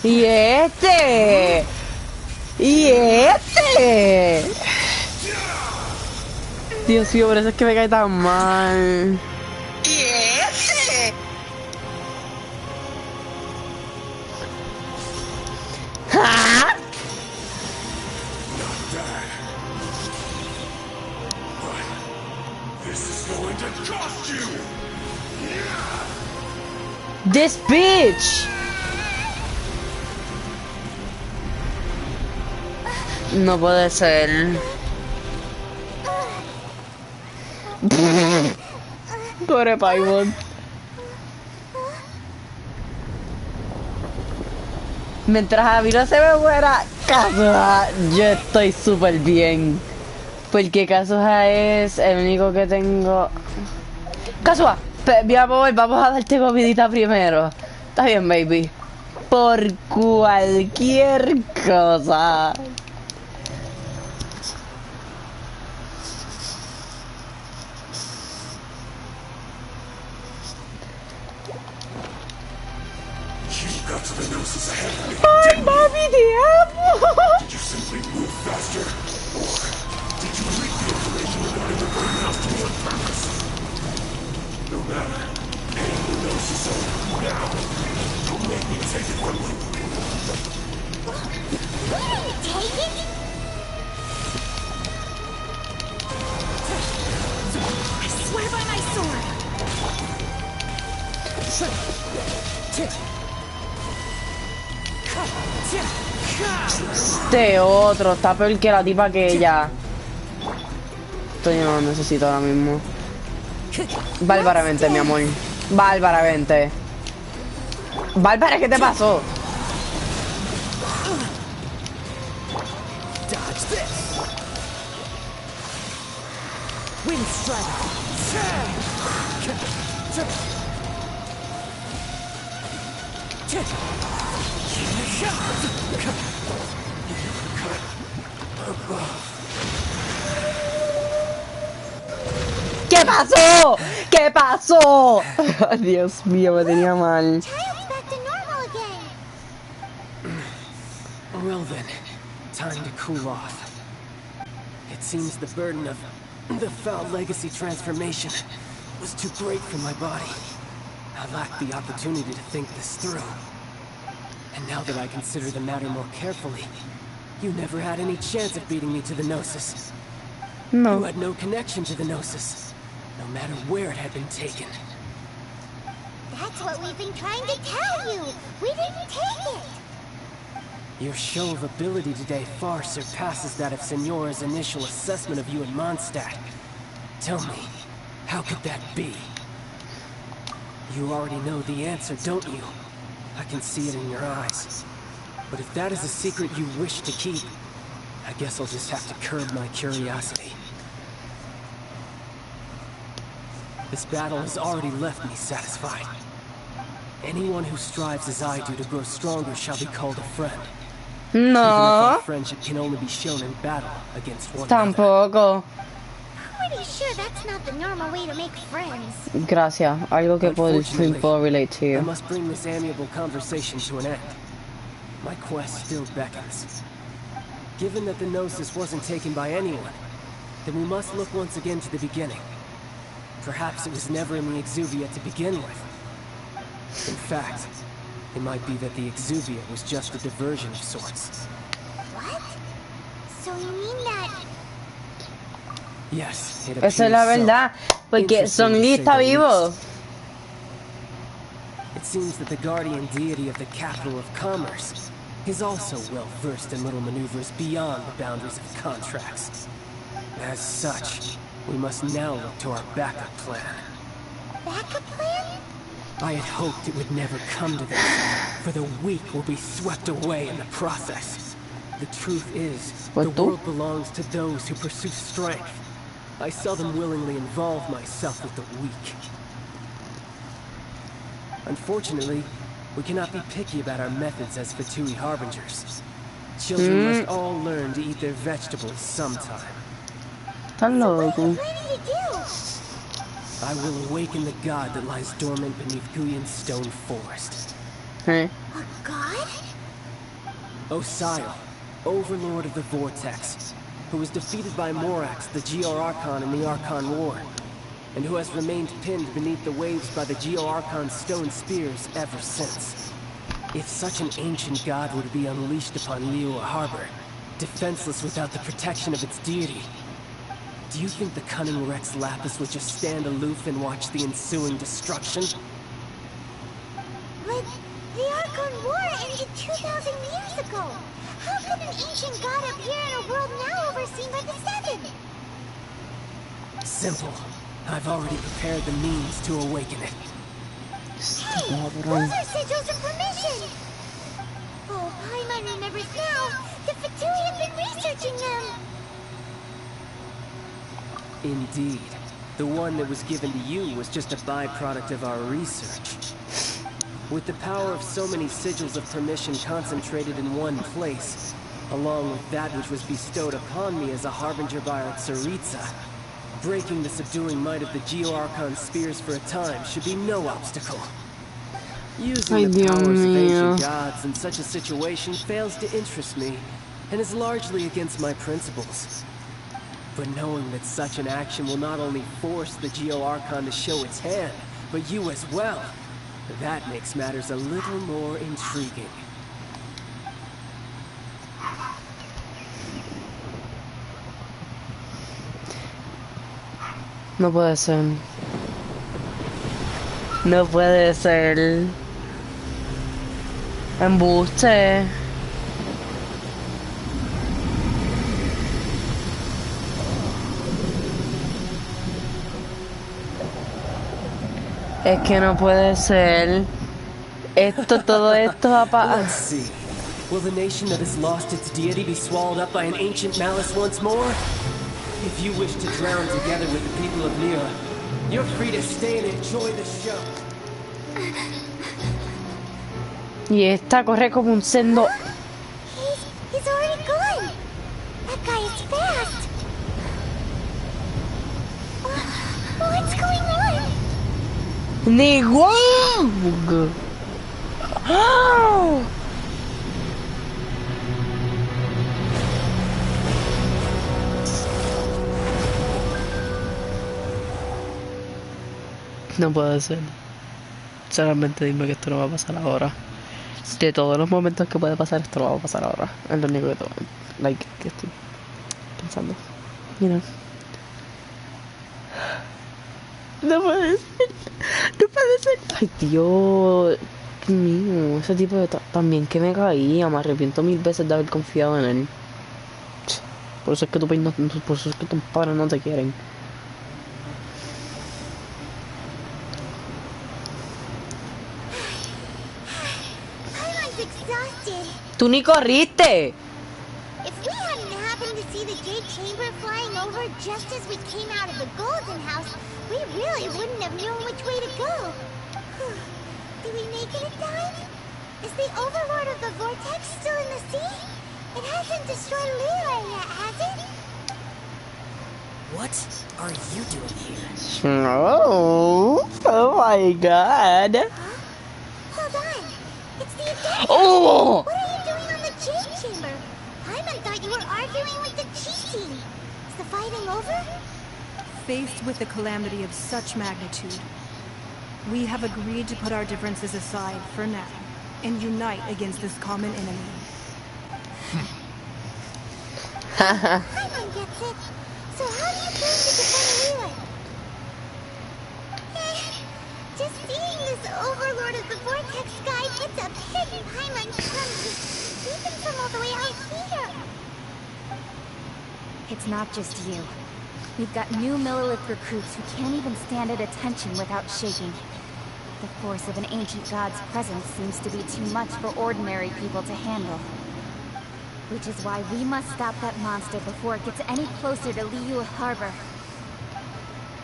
¿Y este? ¿Y este? Dios mío, por eso es que me cae tan mal. ¿Y este? ¿Ah? This bitch. No puede ser. Pobre Paimon. Mientras a mí no se me muera Kazuha, yo estoy súper bien. Porque Kazuha es el único que tengo. Kazuha, mi amor, vamos a darte comidita primero. Está bien, baby. Por cualquier cosa. ¡Ay, mami, te amo! I swear by my sword. Este otro está peor que la tipa que ella. Esto yo no lo necesito ahora mismo. Bárbaramente, mi amor. Bárbaramente. Bárbara, ¿qué te pasó? Wind strike. ¿Qué pasó? ¿Qué pasó? Dios mío, me tenía mal. Child's back to normal again. Well then, time to cool off. It seems the burden of the foul legacy transformation was too great for my body. I lacked the opportunity to think this through. And now that I consider the matter more carefully, you never had any chance of beating me to the Gnosis. No. You had no connection to the Gnosis, no matter where it had been taken. That's what we've been trying to tell you. We didn't take it. Your show of ability today far surpasses that of Signora's initial assessment of you in Mondstadt. Tell me, how could that be? You already know the answer, don't you? I can see it in your eyes. But if that is a secret you wish to keep, I guess I'll just have to curb my curiosity. This battle has already left me satisfied. Anyone who strives as I do to grow stronger shall be called a friend. Even if our friendship can only be shown in battle against one another. Tampoco. Pretty sure that's not the normal way to make friends. Gracias. Algo que puedo relate to you. I must bring this amiable conversation to an end. My quest still beckons. Given that the Gnosis wasn't taken by anyone, then we must look once again to the beginning. Perhaps it was never in the Exuvia to begin with. In fact, it might be that the Exuvia was just a diversion of sorts. What? So you mean that... Yes, it Esa es la verdad, porque Song Lee está vivo. It seems that the guardian deity of the capital of commerce is also well versed in little maneuvers beyond the boundaries of contracts. As such, we must now look to our backup plan. Backup plan? I had hoped it would never come to this, for the weak will be swept away in the process. The truth is, the world belongs to those who pursue strength. I seldom willingly involve myself with the weak. Unfortunately, we cannot be picky about our methods as Fatui Harbingers. Children must all learn to eat their vegetables sometime. Hello. What are you planning to do? I will awaken the god that lies dormant beneath Guyon's stone forest. Hey. A god? Osial, overlord of the Vortex, who was defeated by Morax, the Geo-Archon in the Archon War, and who has remained pinned beneath the waves by the Geo-Archon's stone spears ever since. If such an ancient god were to be unleashed upon Liyue Harbor, defenseless without the protection of its deity, do you think the cunning Rex Lapis would just stand aloof and watch the ensuing destruction? But the Archon War ended 2,000 years ago. How could an ancient god appear in a world now overseen by the Seven? Simple. I've already prepared the means to awaken it. Hey! Those are sigils of permission! Oh, Paimon remembers now. The Fatui have been researching them. Indeed. The one that was given to you was just a byproduct of our research. With the power of so many sigils of permission concentrated in one place, along with that which was bestowed upon me as a harbinger by our Tsaritsa, breaking the subduing might of the Geo-Archon spears for a time should be no obstacle. Using the powers of ancient gods in such a situation fails to interest me, and is largely against my principles. But knowing that such an action will not only force the Geo-Archon to show its hand, but you as well, that makes matters a little more intriguing. No puede ser. No puede ser. Embuste. Es que no puede ser. Todo esto va para... Let's see. Will the nation that has lost its deity be swallowed up by an ancient malice once more? If you wish to drown together with the people of Mira, you're free to stay and enjoy the show. Y esta corre como un sendo. He's already gone. That guy is fast. What's going on? Nigwag! Oh! No puede ser. Solamente dime que esto no va a pasar ahora. De todos los momentos que puede pasar, esto no va a pasar ahora. Es lo único que estoy pensando. You know. No puede ser. No puede ser. Ay, Dios. Dios mío. Ese tipo de... También que me caía. Me arrepiento 1000 veces de haber confiado en él. Por eso es que por eso es que tus padres no te quieren. Paimon's exhausted. ¡Tú ni corriste! If we hadn't happened to see see the Jade Chamber flying over just as we came out of the Golden House, we really wouldn't have known which way to go. Did we make it in time? Is the Overlord of the Vortex still in the sea? It hasn't destroyed Liyue yet, has it? What are you doing here? Oh my god. Hold on. It's the Adepti. Oh! What are you doing on the Jade Chamber? Paimon thought you were arguing with the Chi team. Is the fighting over? Faced with the calamity of such magnitude, we have agreed to put our differences aside for now and unite against this common enemy. Paimon gets it. So how do you plan to defend Liyue? Just seeing this Overlord of the Vortex guy, it's a pity Paimon comes even from all the way out here. It's not just you. We've got new Millelith recruits who can't even stand at attention without shaking. The force of an ancient god's presence seems to be too much for ordinary people to handle. Which is why we must stop that monster before it gets any closer to Liyue Harbor.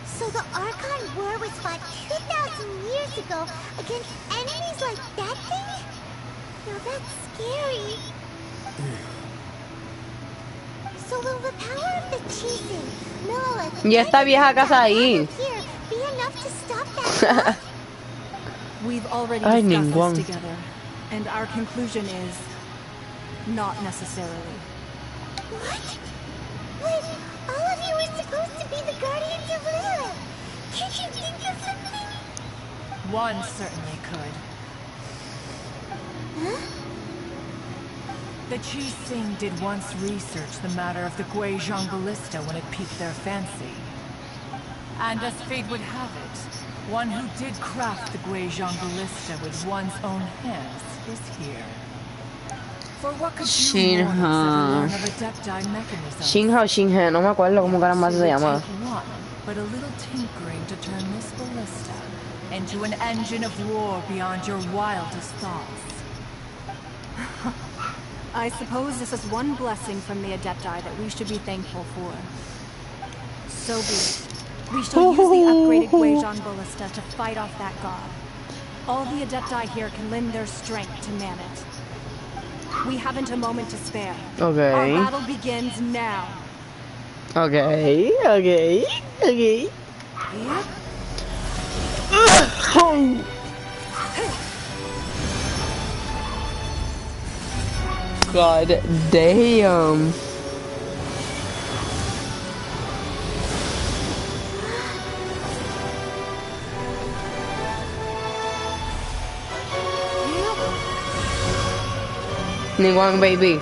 So the Archon War was fought 2,000 years ago against enemies like that thing? Now that's scary. So will the power of the Chisin, Millelith, Y esta vieja casa ahí. here be enough to stop that? We've already Ay, discussed Ningguang. this together, and our conclusion is not necessarily. What? But all of you were supposed to be the guardians of Liyue. Can't you think of something? One certainly could. Huh? The Chi Sing did once research the matter of the Guizhong Ballista when it piqued their fancy. And as fate would have it, one who did craft the Guizhong Ballista with one's own hands is here. For what could you mortals ever learn of Adepti mechanisms? Shinja o Shinja, no me acuerdo cómo caramba se llama. One, but a little tinkering to turn this ballista into an engine of war beyond your wildest thoughts. I suppose this is one blessing from the Adepti that we should be thankful for. So be it. We shall use the upgraded Guizhong Ballista to fight off that god. All the Adepti here can lend their strength to man it. We haven't a moment to spare. Okay. Our battle begins now. Okay. God damn. Ningguang baby.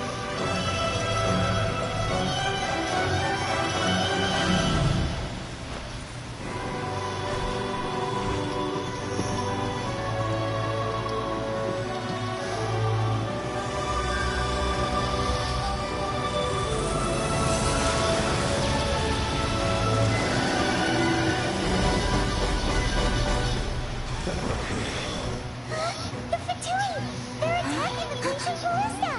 The Fatui! They're attacking the Guizhong Ballista!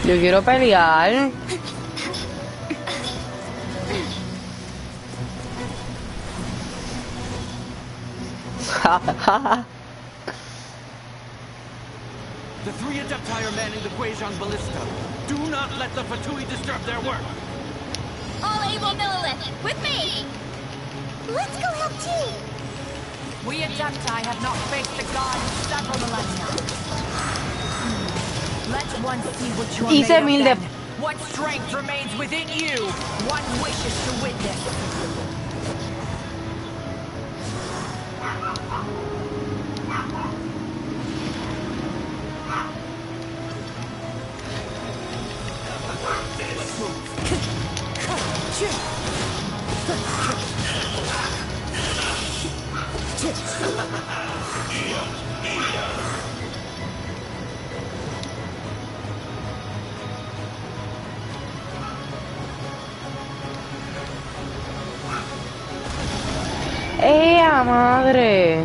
Yo quiero pelear. The three Adepti are manning the Guizhong Ballista. Do not let the Fatui disturb their work. All able Millelith, with me! Let's go help too! We Adepti have not faced the god in several millennia. Let one see what you are Hice made mil of de- then. What strength remains within you? One wishes to witness. ¡Ea madre!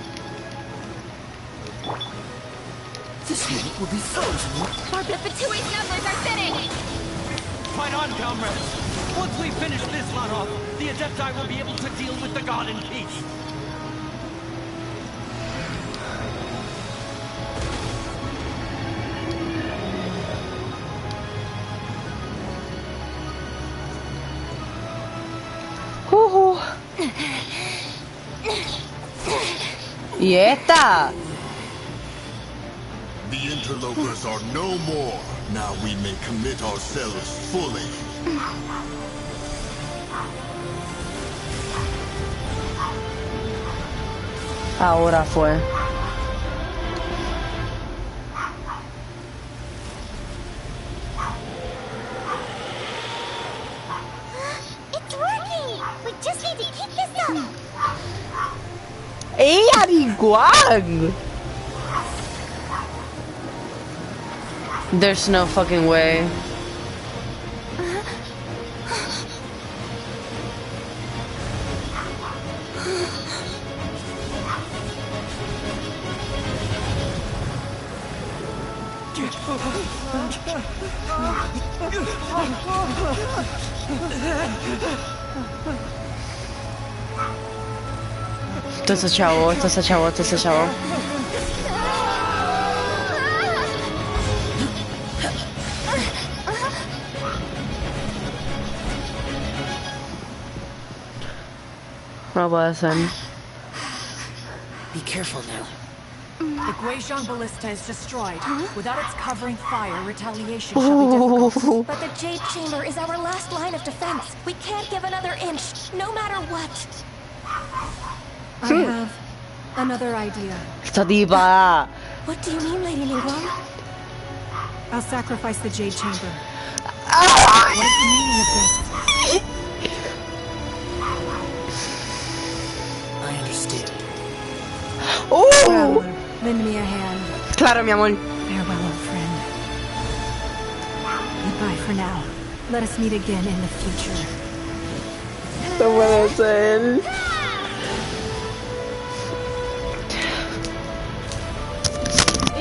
This minute will be frozen. The Fatui's numbers are thinning! Fight on, comrades! Once we finish this lot off, the Adepti will be able to deal with the god in peace. Y esta. The interlopers are no more. Now we may commit ourselves fully. Ahora fue. It's working! We just need to keep this up! ¡Ey, Ariguan! There's no fucking way. To se čavo, to se čavo, to se čavo. No puede ser. Be careful now. The Guizhong Ballista is destroyed. Without its covering fire, retaliation shall be difficult. But the Jade Chamber is our last line of defense. We can't give another inch, no matter what. I have another idea. Esta tipa. What do you mean, Lady Ningguang? I'll sacrifice the Jade Chamber. What is the meaning of this? I understand. Traveler, lend me a hand. Claro, mi amor. Farewell, old friend. Goodbye for now. Let us meet again in the future. No puede ser.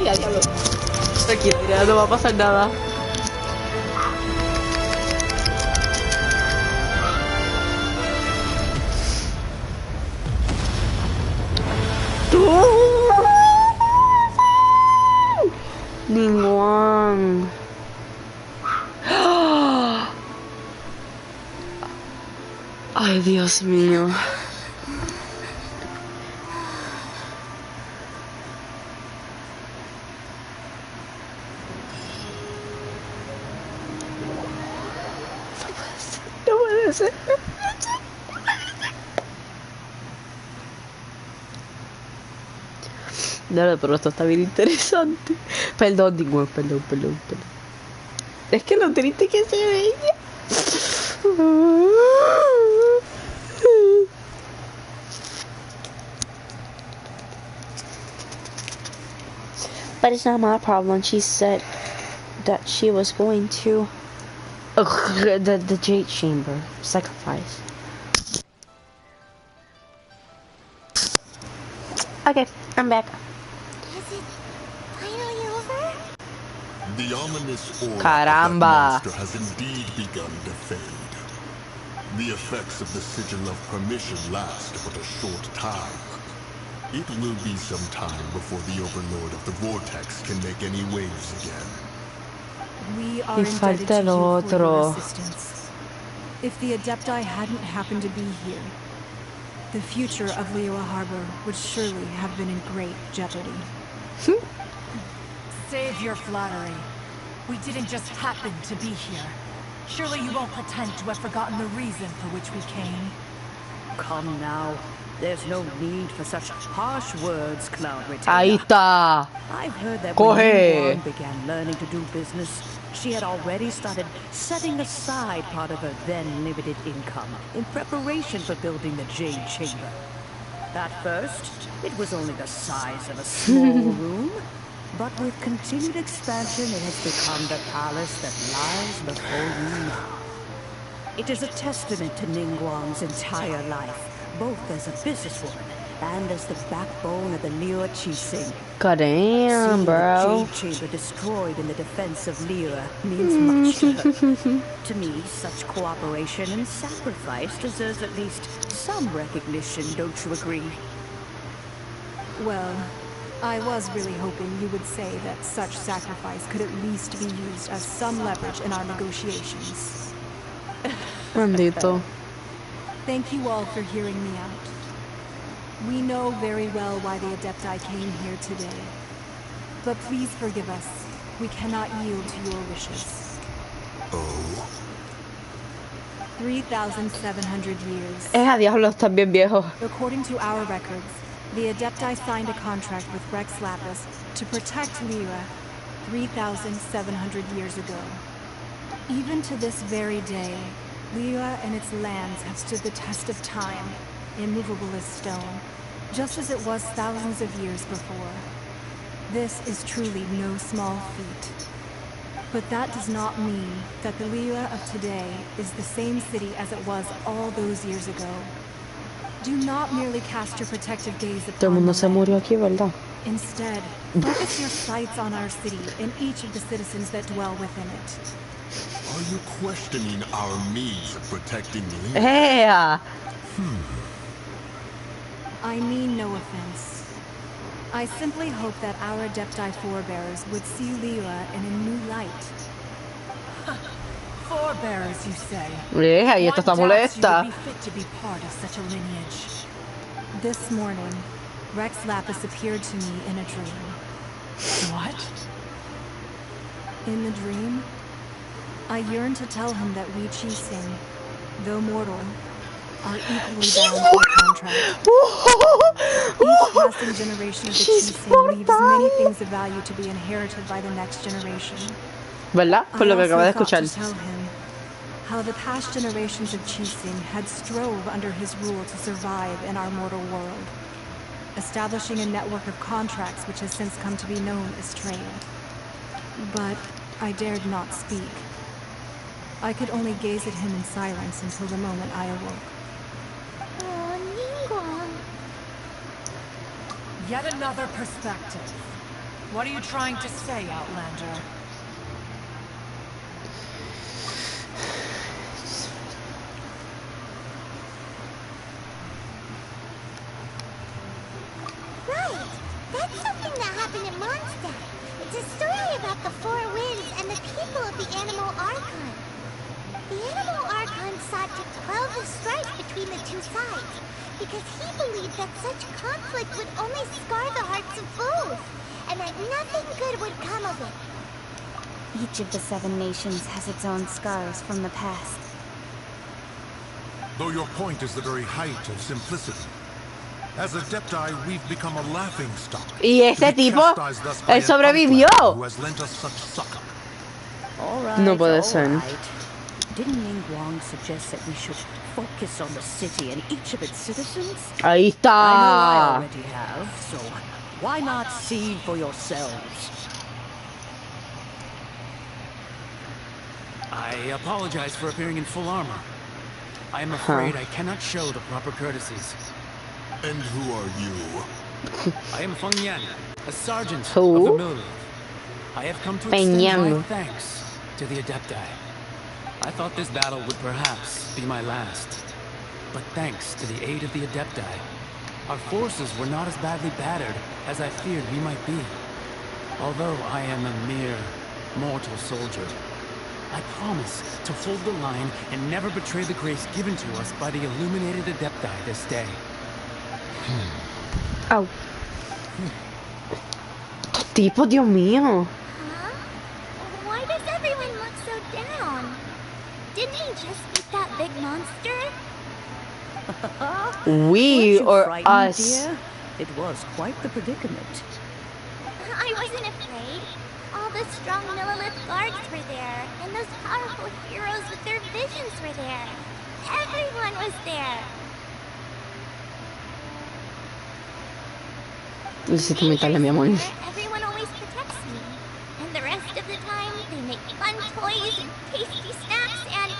Ya, diablo. Tranquila, no va a pasar nada. Ningguang. Ay, Dios mío. No puede ser. No, pero esto está bien interesante. Perdón, Ningguang, perdón. Es que lo triste que se veía. But it's not my problem. She said that she was going to the Jade Chamber sacrifice. Okay, I'm back. Is it finally over? The ominous aura Caramba. of that monster has indeed begun to fade. The effects of the sigil of permission last but a short time. It will be some time before the overlord of the vortex can make any waves again. We are Y indebted falta to el you for otro. your assistance. If the Adepti hadn't happened to be here, the future of Liyue Harbor would surely have been in great jeopardy. Save your flattery. We didn't just happen to be here. Surely you won't pretend to have forgotten the reason for which we came. Come now. There's no need for such harsh words, Cloud Retainer. Ahí está. I've heard that Coge. when Ningguang began learning to do business, she had already started setting aside part of her then limited income in preparation for building the Jade Chamber. At first, it was only the size of a small room, but with continued expansion, it has become the palace that lies before you now. It is a testament to Ningguang's entire life, both as a businesswoman and as the backbone of the Liyue Qixing. God damn, bro. Seeing the Jade Chamber destroyed in the defense of Liyue means much to her. To me, such cooperation and sacrifice deserves at least some recognition, don't you agree? Well, I was really hoping you would say that such sacrifice could at least be used as some leverage in our negotiations. Maldito. Thank you all for hearing me out. We know very well why the Adepti came here today. But please forgive us. We cannot yield to your wishes. Oh? 3,700 years. Diablo, estás bien viejo. According to our records, the Adepti signed a contract with Rex Lapis to protect Liyue 3,700 years ago. Even to this very day, Liyue and its lands have stood the test of time, immovable as stone, just as it was thousands of years before. This is truly no small feat. But that does not mean that the Liyue of today is the same city as it was all those years ago. Do not merely cast your protective gaze upon Todo el mundo se murió aquí, ¿verdad? Instead, focus your sights on our city and each of the citizens that dwell within it. Are you questioning our means of protecting Liyue? Yeah. I mean no offense. I simply hope that our Adepti forebears would see Liyue in a new light. Forebearers, you say? Yeah, y esta está molesta. Be fit to be part of such a lineage. This morning, Rex Lapis appeared to me in a dream. What? In the dream, I yearned to tell him that we Qixing, though mortal, are equally bound by contract. Each passing generation of the Qixing leaves many things of value to be inherited by the next generation. ¿Verdad? Por lo que acabo de escuchar. I also thought to tell him how the past generations of Qixing had strove under his rule to survive in our mortal world, establishing a network of contracts which has since come to be known as trade. But I dared not speak. I could only gaze at him in silence until the moment I awoke. Oh, Ningguang. Yet another perspective. What are you trying to say, Outlander? Right. That's something that happened in Mondstadt. It's a story about the Four Winds and the people of the Animal Archon. The Animal Archon sought to quell the strife between the two sides, because he believed that such conflict would only scar the hearts of both, and that nothing good would come of it. Each of the 7 nations has its own scars from the past. Though your point is the very height of simplicity. As Adepti, we've become a laughingstock. Y ese tipo, él sobrevivió. No puede ser. Didn't Ningguang suggest that we should focus on the city and each of its citizens? Ahí está. I know I already have, so why not see for yourselves? I apologize for appearing in full armor. I am afraid I cannot show the proper courtesies. And who are you? I am Feng Yan, a sergeant Who? of the Millelith. I have come to extend my thanks to the Adepti. I thought this battle would perhaps be my last. But thanks to the aid of the Adepti, our forces were not as badly battered as I feared we might be. Although I am a mere mortal soldier, I promise to hold the line and never betray the grace given to us by the illuminated Adepti this day. Au. Tipo, Dios mío. Huh? Why does everyone look so down? Didn't he just beat that big monster? We or us? Dear? It was quite the predicament. I wasn't afraid. All the strong Millelith guards were there, and those powerful heroes with their visions were there. Everyone was there. Mi amor. Everyone always protects me. And the rest of the time, they make fun toys and tasty snacks and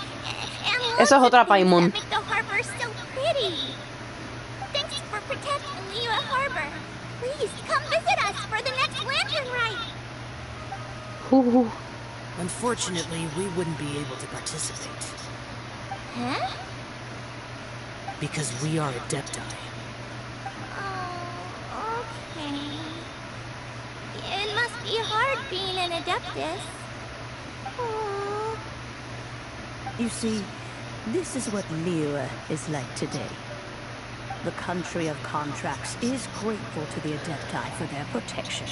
Eso es otra Paimon. that make the harbor so pretty. Thanks for protecting me. Unfortunately, we wouldn't be able to participate. Huh? Because we are Adepti. Oh, okay. It must be hard being an Adeptus. Oh. You see, this is what Liyue is like today. The country of contracts is grateful to the Adepti for their protection.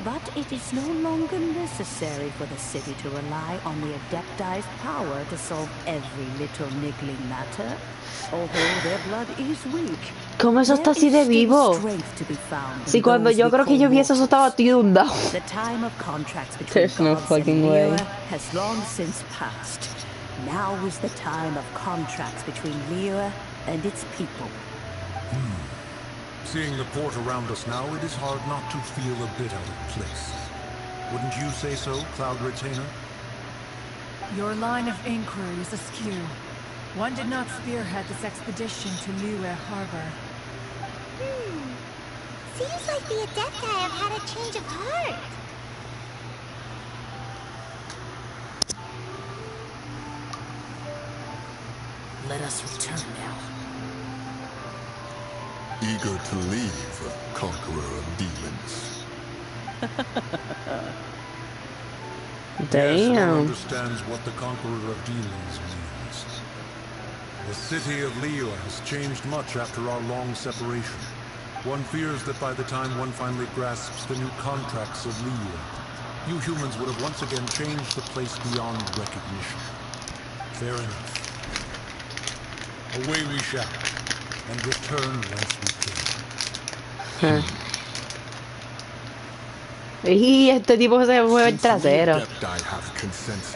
But it is no longer necessary for the city to rely on the Adepti's power to solve every little niggling matter. Although their blood is weak, ¿Cómo eso está así de vivo? Si cuando yo creo que yo vi eso, eso estaba inundado. The time of contracts between There's no gods and fucking way. Liyue has long since passed. Now is the time of contracts between Liyue and its people. Seeing the port around us now, it is hard not to feel a bit out of place. Wouldn't you say so, Cloud Retainer? Your line of inquiry is askew. One did not spearhead this expedition to Liyue Harbor. Seems like the Adepti have had a change of heart. Let us return now. Eager to leave, conqueror of demons. Yes, one Damn. understands what the conqueror of demons means. The city of Liyue has changed much after our long separation. One fears that by the time one finally grasps the new contracts of Liyue, you humans would have once again changed the place beyond recognition. Fair enough. Away we shall, and return whence we came. Y este tipo se mueve el trasero.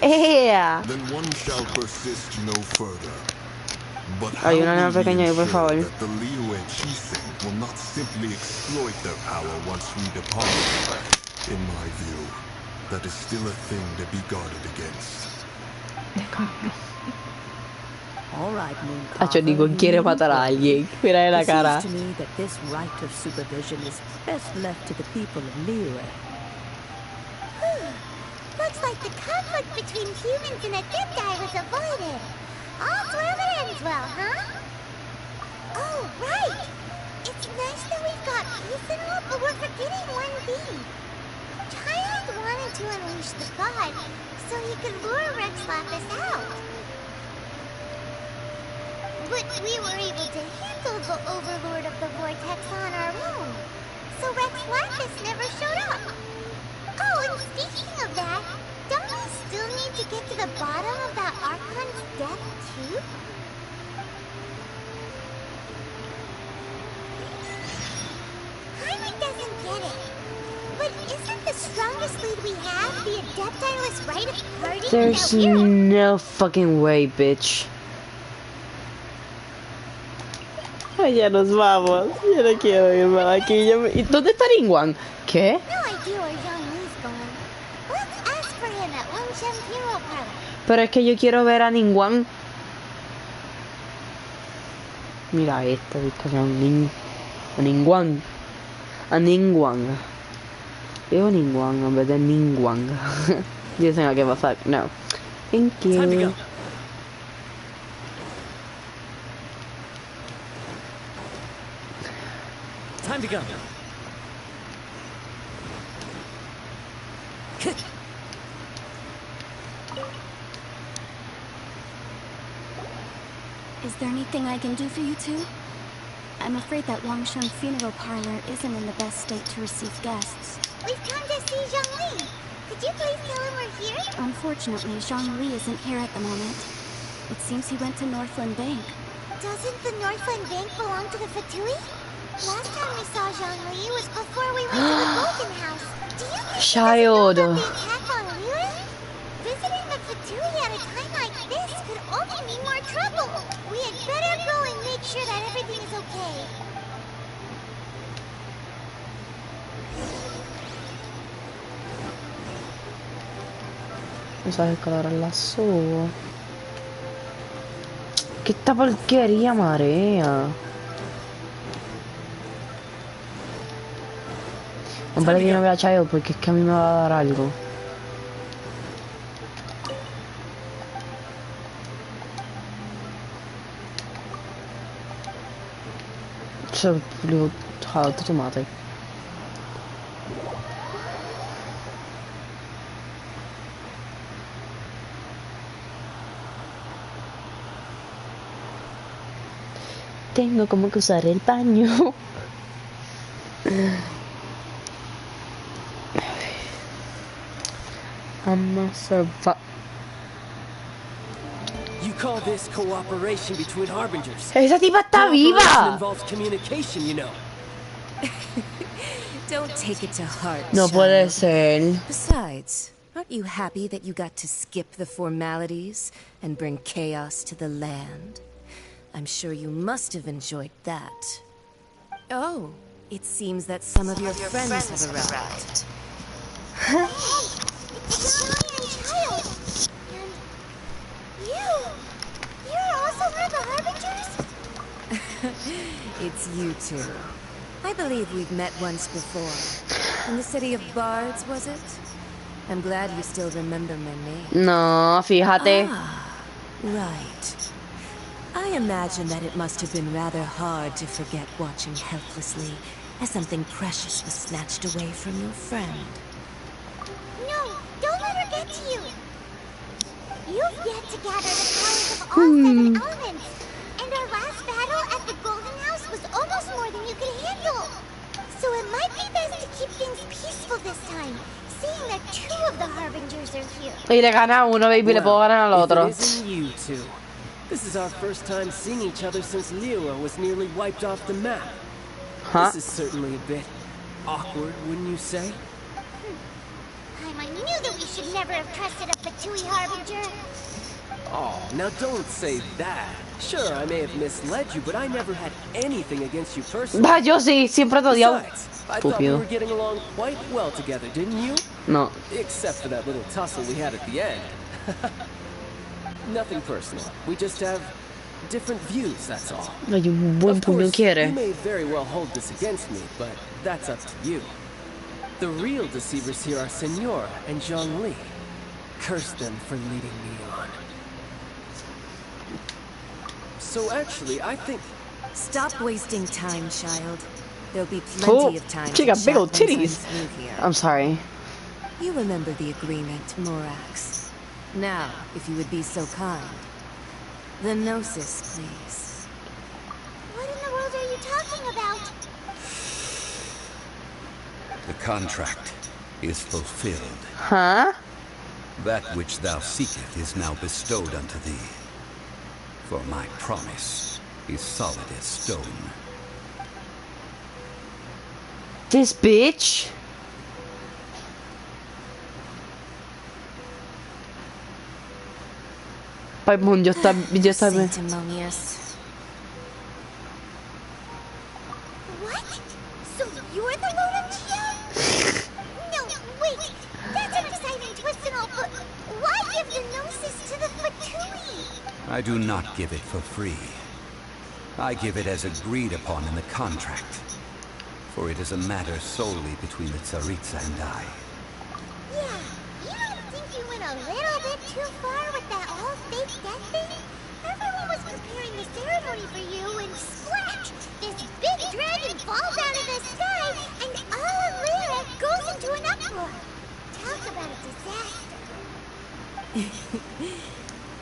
¡Ea! Then one shall persist no further. But Hay una nena pequeña ahí, por favor. that the Liyue Chiseng will not simply exploit their power once we depart? In my view, that is still a thing to be guarded against. All right, Hacho, Nico quiere matar a alguien. Mira la cara. It seems to me that this right of supervision is best left to the people of Liyue. Looks like the conflict between humans and Adepti was avoided. All's well that ends well, huh? Oh, right! It's nice that we've got peace and all, but we're forgetting one thing. Child wanted to unleash the god, so he could lure Rex Lapis out. But we were able to handle the Overlord of the Vortex on our own, so Rex Lapis never showed up. Oh, and speaking of that, don't we still need to get to the bottom of that Archon's death, too? Hyman doesn't get it. But isn't the strongest lead we have the Adepti-less right of party? There's no fucking way, bitch. Ya nos vamos. Yo no quiero irme de aquí. ¿Y dónde está Ningguang? ¿Qué? No idea where Zhang Li's going. Let's ask for him at Wangshan Funeral Parlor. Pero es que yo quiero ver a Ningguang. Mira esta ubicación. A Ningguang. A Ningguang. Digo Ningguang en vez de Ningguang. You think I give a fuck? No. Thank you. Time to go. Time to go. Is there anything I can do for you two? I'm afraid that Wangshan Funeral Parlor isn't in the best state to receive guests. We've come to see Zhang Li. Could you please tell him we're here? Unfortunately, Zhang Li isn't here at the moment. It seems he went to Northland Bank. Doesn't the Northland Bank belong to the Fatui? Last time we saw Zhang Li was before we went to the Golden House. Do you think Child. he doesn't know about the attack on Liyue? Visiting the Fatui at a time like this could only mean more trouble. We had better go and make sure that everything is okay. Vamos a escalar lassù. Che sta porcheria marea. Non vale che non vea Child porque es que a mí me va a dar algo. Zo, automatic. Tengo como que usar el baño. You call this cooperation between harbingers? Esa tipa está viva. Involves communication, you know. Don't take it to heart, No puede ser. Besides, aren't you happy that you got to skip the formalities and bring chaos to the land? I'm sure you must have enjoyed that. Oh, it seems that some of your friends have arrived. You're also one of the Harbingers? It's you two. I believe we've met once before. In the city of Bards, was it? I'm glad you still remember my name. No, fíjate. Ah, right. I imagine that it must have been rather hard to forget watching helplessly as something precious was snatched away from your friend. No, don't let her get to you. You've yet to gather the powers of all 7 elements. And our last battle at the Golden House was almost more than you could handle. So it might be best to keep things peaceful this time, seeing that 2 of the Harbingers are here. Y le gana a uno, baby, le puedo ganar al otro. It isn't you two. This is our first time seeing each other since Liyue was nearly wiped off the map. Huh? This is certainly a bit awkward, wouldn't you say? I knew that we should never have trusted a Fatui Harbinger. Oh, now don't say that. Sure, I may have misled you, but I never had anything against you personally. Va, yo sí, siempre te odiaba. Besides, I thought we were getting along quite well together, didn't you? No. Except for that little tussle we had at the end. Nothing personal. We just have different views, that's all. Ay, un buen puño quiere. You may very well hold this against me, but that's up to you. The real deceivers here are Senora and Zhongli. Curse them for leading me on. So actually, I think... Stop wasting time, child. There'll be plenty of time she to got big old chat once I'm titties. through here. I'm sorry. You remember the agreement, Morax. Now, if you would be so kind. The Gnosis, please. What in the world are you talking about? The contract is fulfilled. Huh? That which thou seeketh is now bestowed unto thee. For my promise is solid as stone. This bitch. Pai mun, yo está Sanctimonious. What? So you're the Lunatia? No, wait. That's an exciting twist and all, but why give the Gnosis to the Fatui? I do not give it for free. I give it as agreed upon in the contract. For it is a matter solely between the Tsaritsa and I. Yeah, you don't think you went a little bit too far with that whole fake death thing? Everyone was preparing the ceremony for you and splash! This big dragon falls out of the sky and all of Lyra goes into an uproar. Talk about a disaster.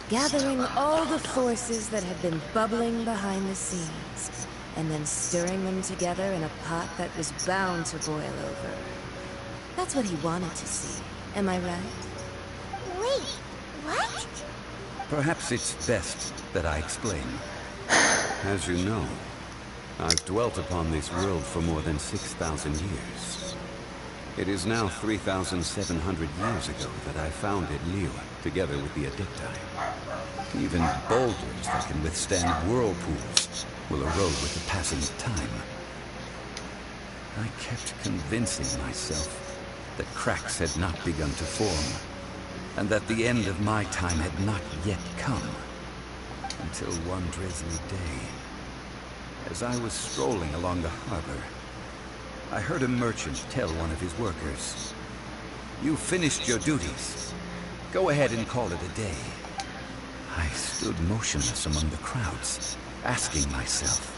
Gathering all the forces that had been bubbling behind the scenes, and then stirring them together in a pot that was bound to boil over. That's what he wanted to see. Am I right? Wait, what? Perhaps it's best that I explain. As you know, I've dwelt upon this world for more than 6,000 years. It is now 3,700 years ago that I founded Liyue, together with the Adepti. Even boulders that can withstand whirlpools will erode with the passing of time. I kept convincing myself that cracks had not begun to form, and that the end of my time had not yet come. Until one drizzly day, as I was strolling along the harbor, I heard a merchant tell one of his workers, "You finished your duties. Go ahead and call it a day." I stood motionless among the crowds, asking myself,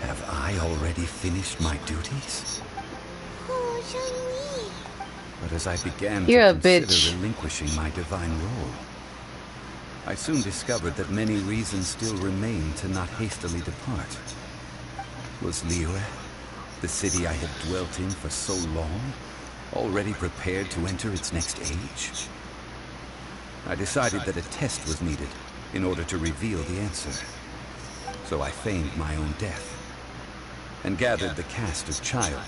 Have I already finished my duties? Oh, Zhongli. But as I began You're to a consider bitch. relinquishing my divine role, I soon discovered that many reasons still remained to not hastily depart. Was Liyue, the city I had dwelt in for so long, already prepared to enter its next age? I decided that a test was needed in order to reveal the answer. So I feigned my own death and gathered the cast of Child,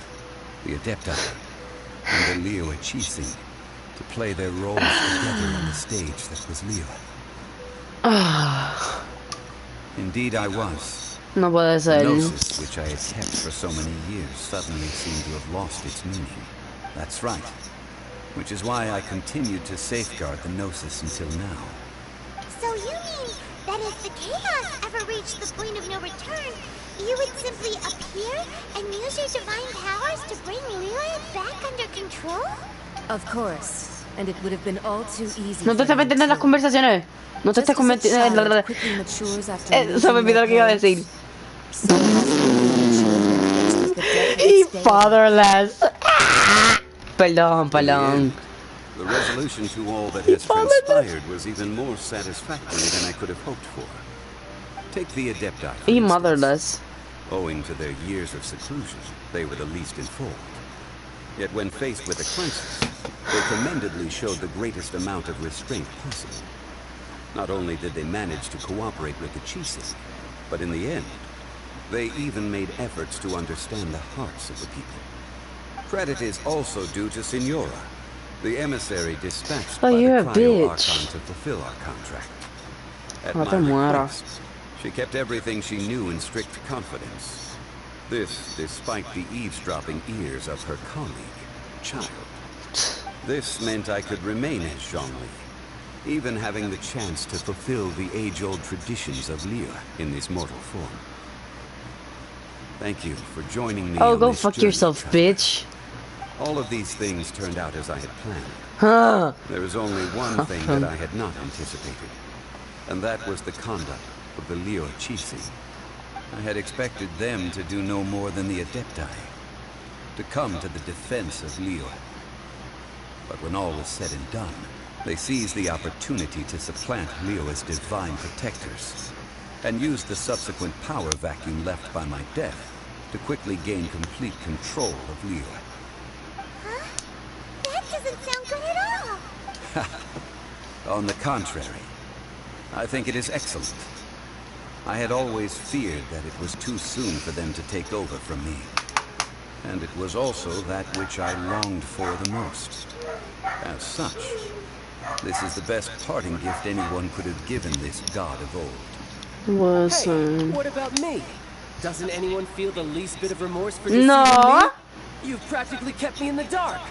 the Adepti, and the Liyue Chising to play their roles together on the stage that was Liyue. Indeed I was. No puede The ser. gnosis which I had kept for so many years suddenly seemed to have lost its meaning. That's right. Which is why I continued to safeguard the gnosis until now. So you mean that if the chaos ever reached the point of no return, you would simply appear and use your divine powers to bring Liyue back under control? Of course. And it would have been all too easy. No te estés metiendo en las conversaciones. No te estés metiendo. Se me olvidó lo que iba a decir. Y fatherless. Perdón, perdón. The resolution to all that has transpired was even more satisfactory than I could have hoped for. Take the Adepti, for Y instance. motherless. Owing to their years of seclusion, they were the least informed. Yet when faced with a crisis, they commendably showed the greatest amount of restraint possible. Not only did they manage to cooperate with the Chising, but in the end, they even made efforts to understand the hearts of the people. Credit is also due to Signora, the emissary dispatched by the Cryo Archon to fulfill our contract. At my request, she kept everything she knew in strict confidence. This despite the eavesdropping ears of her colleague, Child. This meant I could remain as Zhongli, even having the chance to fulfill the age-old traditions of Liyue in this mortal form. Thank you for joining me. Oh, go fuck yourself, bitch. All of these things turned out as I had planned. Huh. There was only one thing that I had not anticipated, and that was the conduct of the Liyue Chising. I had expected them to do no more than the Adepti, to come to the defense of Liyue. But when all was said and done, they seized the opportunity to supplant Liyue as divine protectors, and used the subsequent power vacuum left by my death to quickly gain complete control of Liyue. Huh? That doesn't sound good at all. On the contrary, I think it is excellent. I had always feared that it was too soon for them to take over from me. And it was also that which I longed for the most. As such, this is the best parting gift anyone could have given this god of old. Hey, what about me? Doesn't anyone feel the least bit of remorse for deceiving No. me? You've practically kept me in the dark.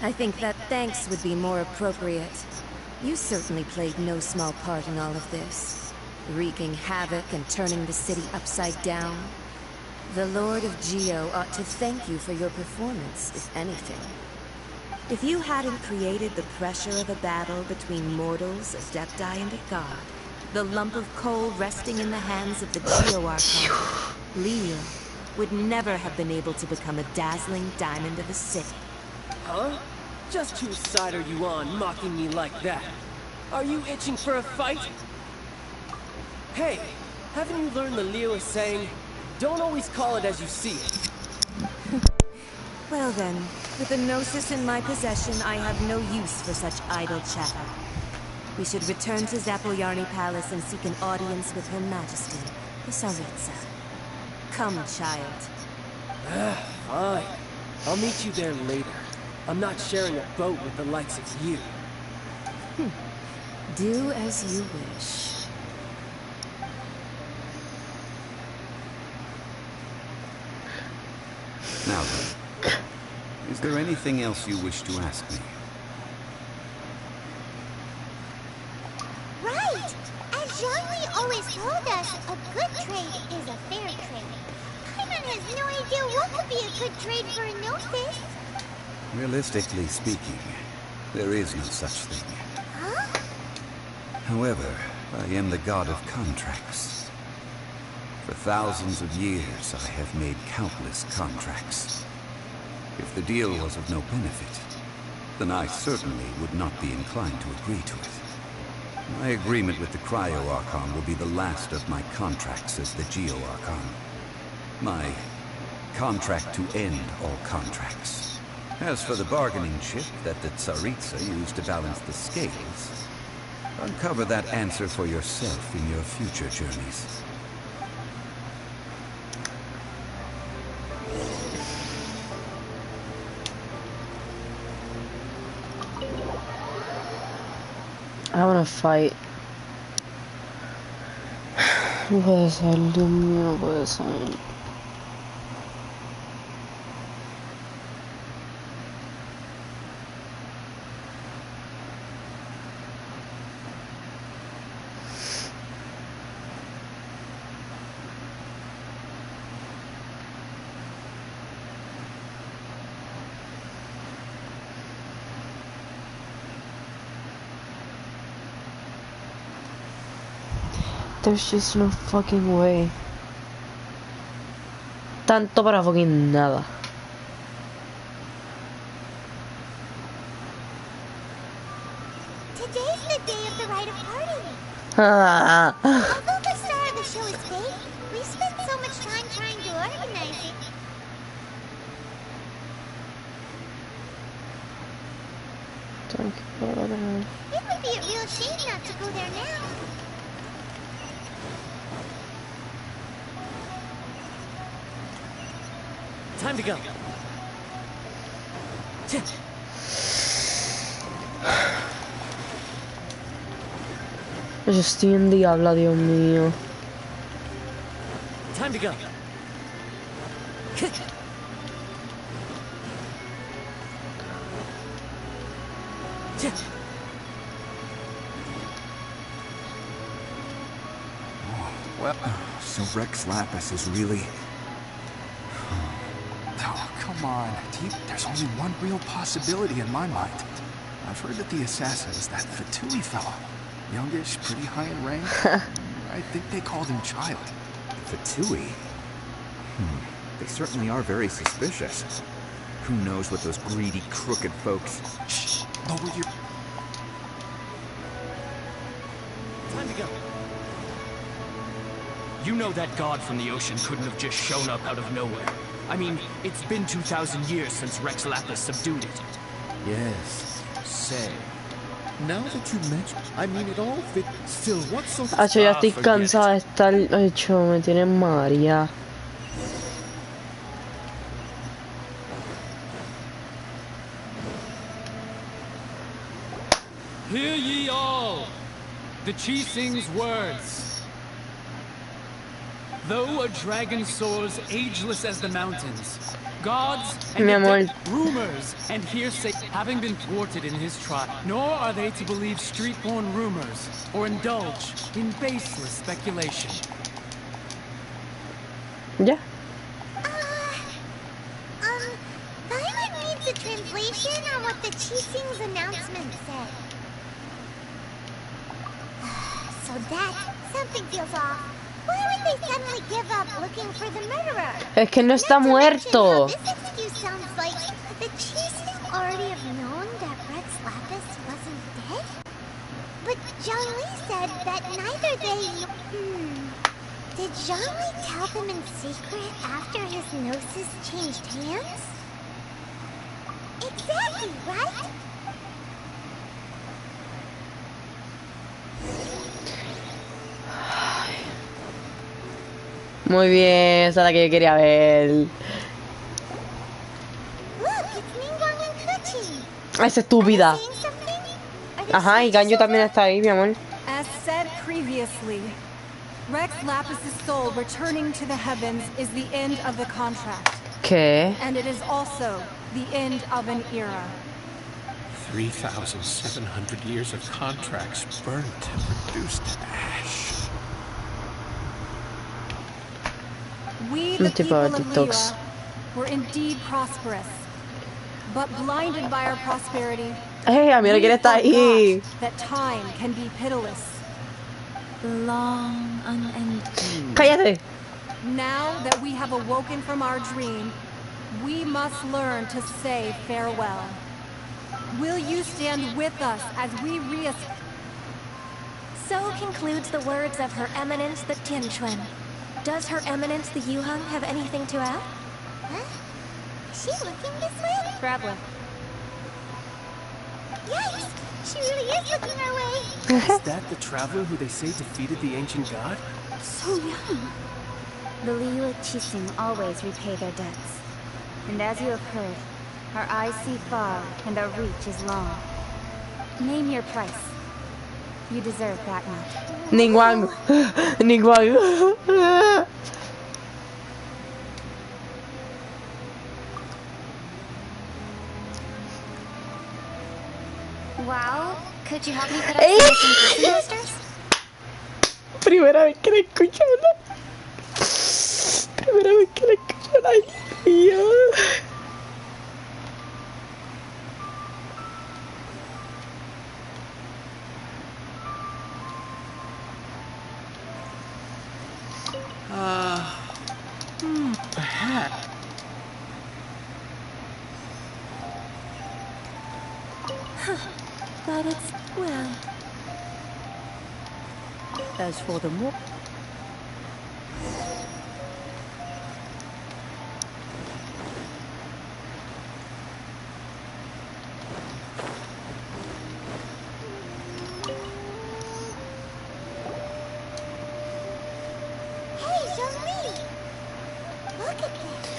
I think that thanks would be more appropriate. You certainly played no small part in all of this, wreaking havoc and turning the city upside down. The Lord of Geo ought to thank you for your performance, if anything. If you hadn't created the pressure of a battle between mortals, Adepti, and a god, the lump of coal resting in the hands of the Geo Archon, Liyue would never have been able to become a dazzling diamond of a city. Huh? Just whose side are you on, mocking me like that? Are you itching for a fight? Hey, haven't you learned the Liyue saying, don't always call it as you see it? Well then, with the Gnosis in my possession, I have no use for such idle chatter. We should return to Zapoyarny Palace and seek an audience with Her Majesty, the Tsaritsa. Come, child. Fine. I'll meet you there later. I'm not sharing a boat with the likes of you. Do as you wish. Now then, is there anything else you wish to ask me? Right! As Zhongli always told us, a good trade is a fair trade. Paimon has no idea what could be a good trade for a Gnosis. Realistically speaking, there is no such thing. However, I am the god of contracts. For For thousands of years, I have made countless contracts. If the deal was of no benefit, then I certainly would not be inclined to agree to it. My agreement with the Cryo-Archon will be the last of my contracts as the Geo-Archon. My contract to end all contracts. As for the bargaining chip that the Tsaritsa used to balance the scales, uncover that answer for yourself in your future journeys. I wanna fight. No puede ser, Dios mío, no puede ser. There's just no fucking way. Tanto para fucking nada. Today's the day of the rite of parting. Ah. Although the star of the show is fake, we've spent so much time trying to organize it. It would be a real shame not to go there now. Time to go. Yo estoy en diabla, Dios mío. Time to go. Well, so Rex Lapis is really... Oh, come on. There's only one real possibility in my mind. I've heard that the assassin is that Fatui fellow. Youngish, pretty high in rank. I think they called him Child. Fatui? They certainly are very suspicious. Who knows what those greedy, crooked folks... Shh! Lower your... Time to go. You know that god from the ocean couldn't have just shown up out of nowhere. I mean, it's been 2,000 years since Rex Lapis subdued it. Yes, say. Now that you mention, I mean it all fit. Still, what's so... Yo ya estoy cansada de estar hecho, me tiene María. Hear ye all, the Chi Sing's words. Though a dragon soars ageless as the mountains, gods and rumors and hearsay having been thwarted in his trial, nor are they to believe street-born rumors or indulge in baseless speculation. Yeah. Violet needs a translation on what the Chi Sing's announcement said. So that, something feels off. Why would they suddenly give up looking for the murderer? Es que no está muerto. This excuse sounds like the Chi Sing already have known that Rex Lapis wasn't dead? But Zhongli said that neither they... Did Zhongli tell them in secret after his gnosis changed hands? Exactly, right? Muy bien, esa es la que yo quería ver. Esa estúpida. Ajá, y Ganyu también está ahí, mi amor. As said previously, Rex Lapis's soul returning to the heavens is the end of the contract. ¿Qué? And it is also the end of an era. 3,700 years of contracts burnt and reduced to ash. We, the people of Liyue, were indeed prosperous, but blinded by our prosperity, Mira quién está ahí. that time can be pitiless. The long, unending. Cállate. Now that we have awoken from our dream, we must learn to say farewell. Will you stand with us as we So concludes the words of Her Eminence the Tianquan. Does Her Eminence the Yuheng have anything to add? Huh? Is she looking this way? Traveler. Yikes! She really is looking our way! Is that the traveler who they say defeated the ancient god? So young. The Liyue Qixing always repay their debts. And as you have heard, our eyes see far and our reach is long. Name your price. You deserve that much. Ningguang. Ningguang. Wow, could you help me put up some missing posters? Primera vez que la escucho hablar. Primera vez que la escucho hablar. A hat. But it's, well... As for the more... Hey, Zhongli! Look at this!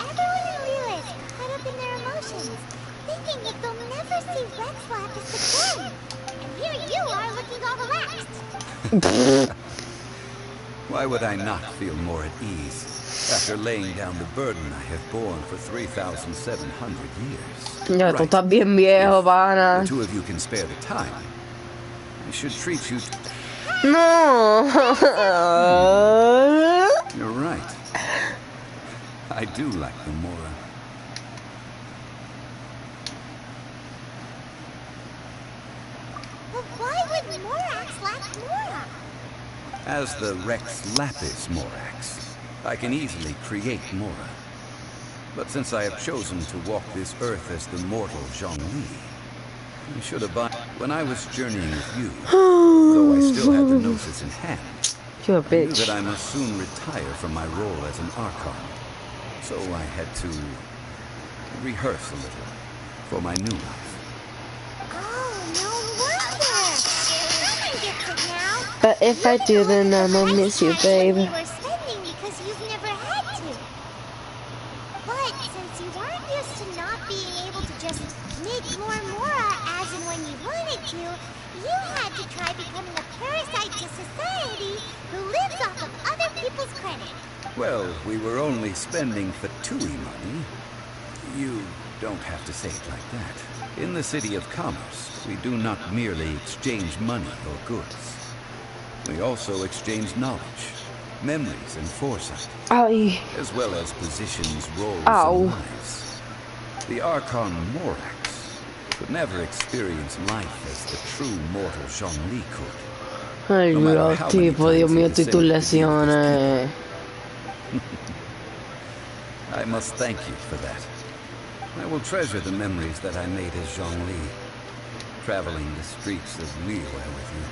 Everyone in Liyue is caught up in their emotions, thinking that they'll never see Rex Lapis again. And here you are looking all relaxed. Why would I not feel more at ease after laying down the burden I have borne for 3,700 years? Ya, tú estás bien viejo, pana. The two of you can spare the time. I should treat you... No. You're right. I do like the Mora. But why would Morax lack Mora? As the Rex Lapis Morax, I can easily create Mora. But since I have chosen to walk this earth as the mortal Zhongli, I should abide. When I was journeying with you, though I still had the gnosis in hand, You're a I knew bitch. that I must soon retire from my role as an Archon. So I had to rehearse a little for my new life. Oh, no wonder! Someone gets it now! But if I do, then I'ma miss you, babe. You were spending because you've never had to. But since you weren't used to not being able to just make more Mora as and when you wanted to, you had to try becoming a parasite to society who lives off of other people's credit. Well, we were only spending Fatui money. You don't have to say it like that. In the City of Commerce, we do not merely exchange money or goods. We also exchange knowledge, memories, and foresight, Ay. as well as positions, roles, Ow. and lives. The Archon Morax could never experience life as the true mortal Zhongli could. Ay, No matter Dios, how many tipo, Dios times mío, he estoy tus descended to view this lesiones. I must thank you for that. I will treasure the memories that I made as Zhongli, traveling the streets of Liyue with you.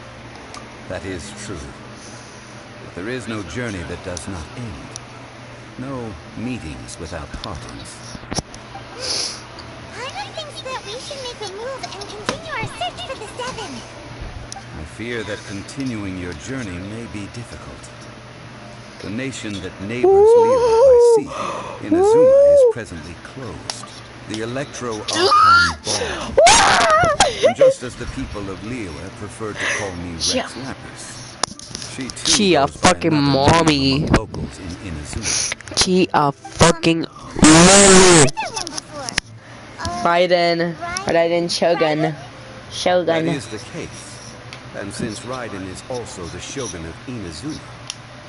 That is true. But there is no journey that does not end. No meetings without partings. Paimon thinks that we should make a move and continue our search for the Seven. I fear that continuing your journey may be difficult. The nation that neighbors Liyue by sea, Inazuma, is presently closed. The Electro-Archon Ball. And just as the people of Liyue prefer to call me Rex Lapis, she too She a goes by fucking another name mommy. among locals in Inazuma. She a fucking mommy. Raiden Shogun. Shogun. That is the case. And since Raiden is also the Shogun of Inazuma,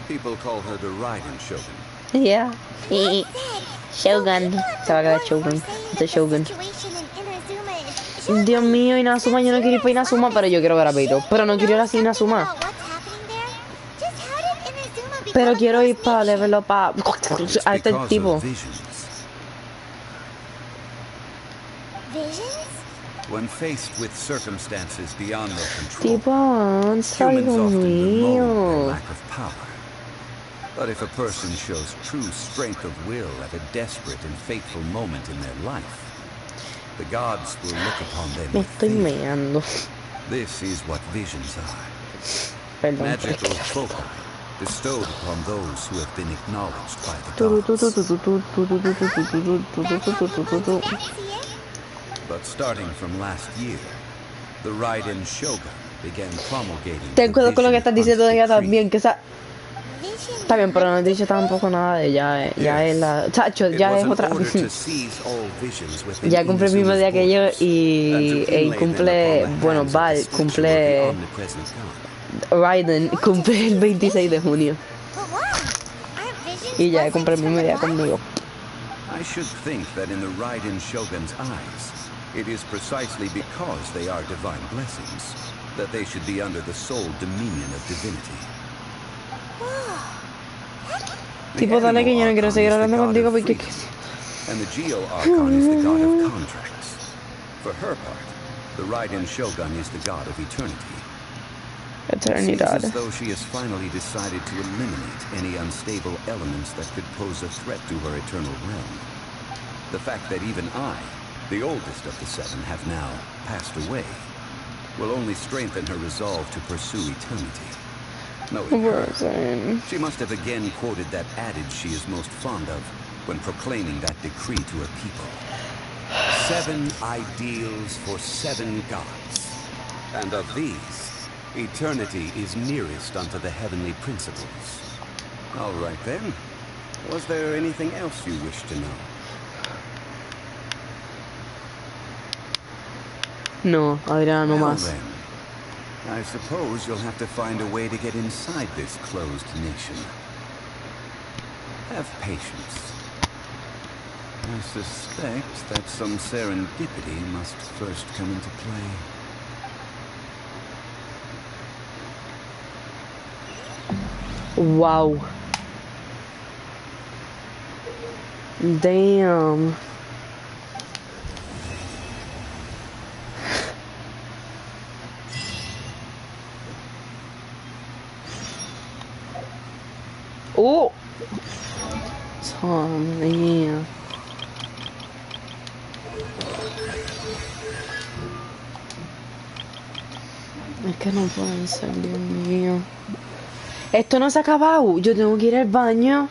people call her the Raiden Shogun. Yeah. Shogun. Se va a quedar Shogun. Este Shogun. Dios mío, Inazuma, yo no quiero ir para Inazuma, pero yo quiero ver a Beito. Pero no quiero ir así Inazuma. What's happening there? Just how did Inazuma Pero quiero ir para level up a este tipo. When faced with circumstances beyond their control, Tipo avanza, humans hijo often bemoan their mío. lack of power. But if a person shows true strength of will at a desperate and fateful moment in their life, the gods will look upon them Me with estoy favor. meando. This is what visions are. Perdón. Magical foci bestowed upon those who have been acknowledged by the gods. But starting from last year, the Raiden Shogun began promulgating Ten cuidado con lo que Vision estás diciendo de Punch ella decree. también, que esa... Está bien, pero no he dicho tampoco nada de ella, ya es la... Chacho, It ya was es an otra... order to seize all visions within Ya cumple el mismo Inazuma's día que yo borders, y and to él inlay them cumple... upon the Bueno, hands of the Val statue of the cumple... omnipresent god. Raiden cumple el 26 de junio. Y ya cumple el mismo día conmigo. I should think that in the Raiden Shogun's eyes, it is precisely because they are divine blessings that they should be under the sole dominion of divinity. Tipo, dale que yo no quiero seguir hablando contigo porque... And the Geo Archon is the god of contracts. For her part, the Raiden Shogun is the god of eternity. It seems as though she has finally decided to eliminate any unstable elements that could pose a threat to her eternal realm. The fact that even I, the oldest of the seven, have now passed away, will only strengthen her resolve to pursue eternity. Knowing her, she must have again quoted that adage she is most fond of when proclaiming that decree to her people. 7 ideals for 7 gods. And of these, eternity is nearest unto the heavenly principles. All right then. Was there anything else you wish to know? No, Adriana, no Well, más. then, I suppose you'll have to find a way to get inside this closed nation. Have patience. I suspect that some serendipity must first come into play. Wow. Damn. Oh. Mía. Es que no pueden ser, Dios mío. Esto no se ha acabado. Yo tengo que ir al baño.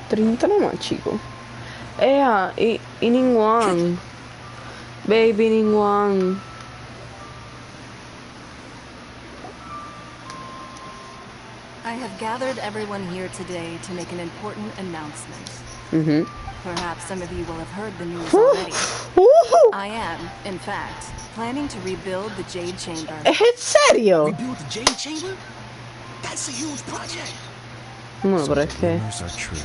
$30 nomás, chico. Ea, y Ningguang. Baby Ningguang. I have gathered everyone here today to make an important announcement. Perhaps some of you will have heard the news already. I am, in fact, planning to rebuild the Jade Chamber. ¿En serio? Rebuild the Jade Chamber? That's a huge project. No, pero es que... Rumors are true.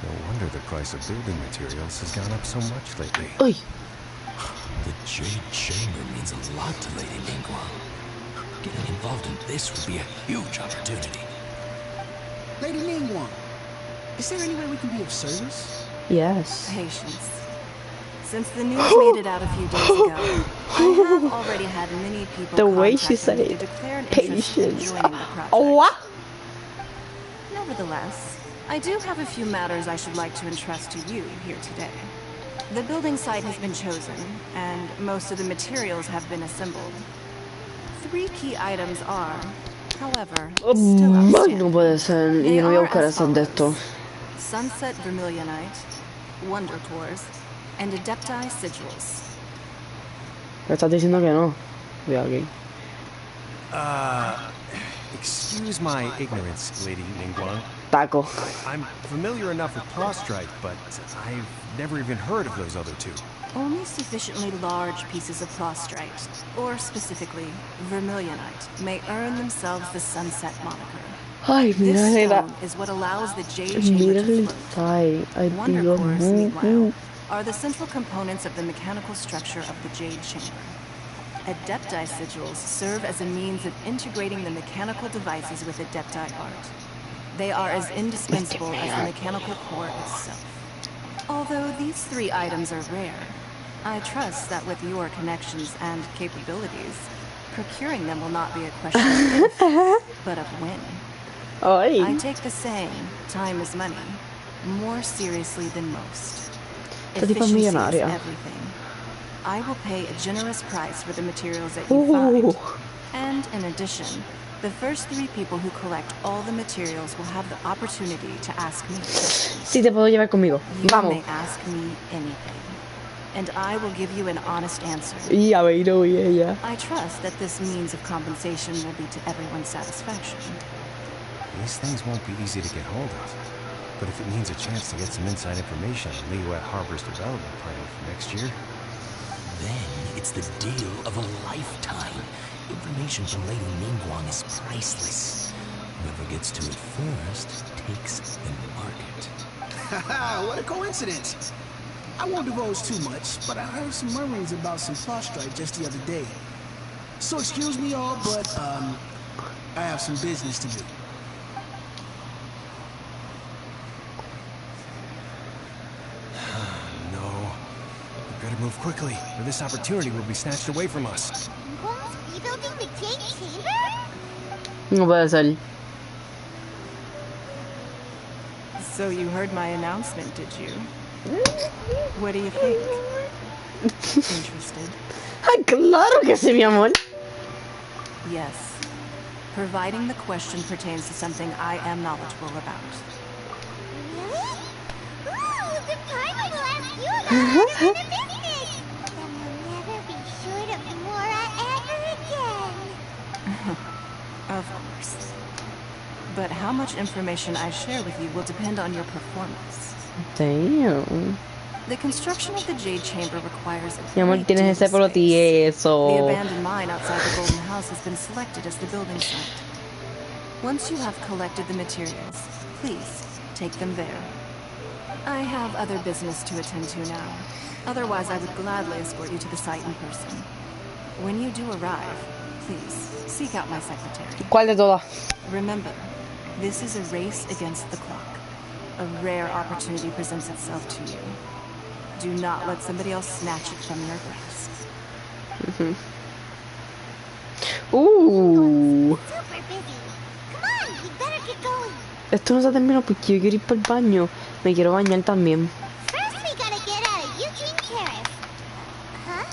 No wonder the price of building materials has gone up so much lately. Uy. The Jade Chamber means a lot to Lady Ningguang. Getting involved in this would be a huge opportunity. Lady Ningguang, is there any way we can be of service? Yes. Patience. Since the news made it out a few days ago, I have already had many people The way she contact me said to it. declare an interest in Patience. joining the project. Oh, what? Nevertheless, I do have a few matters I should like to entrust to you here today. The building site has been chosen, and most of the materials have been assembled. 3 key items are, however, still outstanding. No puede ser. They Yo no voy a are buscar as esas de follows: esto. Sunset Vermilionite, Wonder Cores, and Adepti Sigils. Me estás diciendo que no. Voy aquí. Excuse my ignorance, Lady Ningguang. Taco. I'm familiar enough with prostrate, but I've never even heard of those other two. Only sufficiently large pieces of prostrate, or specifically vermilionite, may earn themselves the Sunset moniker. Ay, mira, This era. stone is what allows the Jade Chamber Mira to el float. thigh. Ay, Wonder Dios Cores, mío. meanwhile, are the central components of the mechanical structure of the Jade Chamber. Adepti sigils serve as a means of integrating the mechanical devices with Adepti art. They are as indispensable as the mechanical core itself. Although these 3 items are rare, I trust that with your connections and capabilities, procuring them will not be a question of if, but of when. I take the saying, time is money, more seriously than most. Efficiency is everything. I will pay a generous price for the materials that you find. And in addition, the first 3 people who collect all the materials will have the opportunity to ask me questions. Sí, te puedo llevar conmigo. You may ask me anything, and I will give you an honest answer. Yeah. I trust that this means of compensation will be to everyone's satisfaction. These things won't be easy to get hold of. But if it means a chance to get some inside information on Liyue Harbor's development plan for next year, then it's the deal of a lifetime. Information from Lady Ningguang is priceless. Whoever gets to it first takes the market. Haha, what a coincidence. I won't divulge too much, but I heard some murmurings about some plot strike just the other day. So excuse me all, but I have some business to do. Move quickly, or this opportunity will be snatched away from us. Ningguang's rebuilding the Jade Chamber? No puede ser. So you heard my announcement, did you? What do you think? Interested? Claro que sí, mi amor. Yes. Providing the question pertains to something I am knowledgeable about. Really? Ooh, the time I will ask you about it. Of course. But how much information I share with you will depend on your performance. Damn. The construction of the Jade Chamber requires a Mi amor, tienes ese pelo tieso. The abandoned mine outside the Golden House has been selected as the building site. Once you have collected the materials, please take them there. I have other business to attend to now. Otherwise, I would gladly escort you to the site in person. When you do arrive, please seek out my secretary. ¿Cuál de todas? Remember, this is a race against the clock. A rare opportunity presents itself to you. Do not let somebody else snatch it from your grasp. Super busy. Come on, we better get going. Esto no se terminó porque yo quiero ir para el baño. Me quiero bañar también. First we gotta get out of Eugene Terrace. Huh?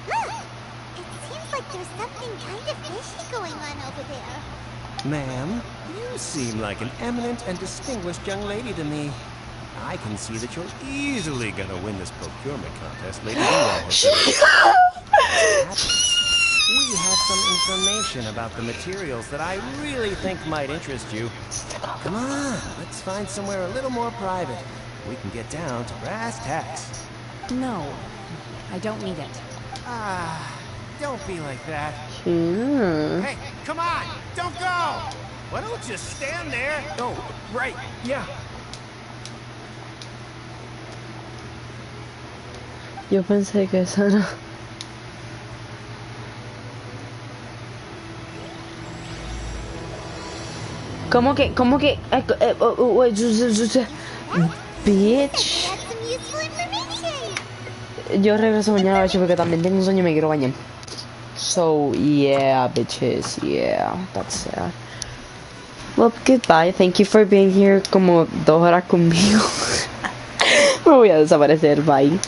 Look! It seems like there's something kind of fishy going on over there. Ma'am, you seem like an eminent and distinguished young lady to me. I can see that you're easily gonna win this procurement contest, Lady Ningguang. We have some information about the materials that I really think might interest you. Come on, let's find somewhere a little more private. We can get down to brass tacks. No, I don't need it. Don't be like that. Hey, come on, don't go! Why don't you stand there? Oh, right, yeah. Yo pensé que esa era... ¿Cómo que? Bitch. Yo regreso mañana a ver porque también tengo un sueño y me quiero bañar. So, yeah, bitches, yeah, that's sad. Well, goodbye, thank you for being here como 2 horas conmigo. Me voy a desaparecer, bye.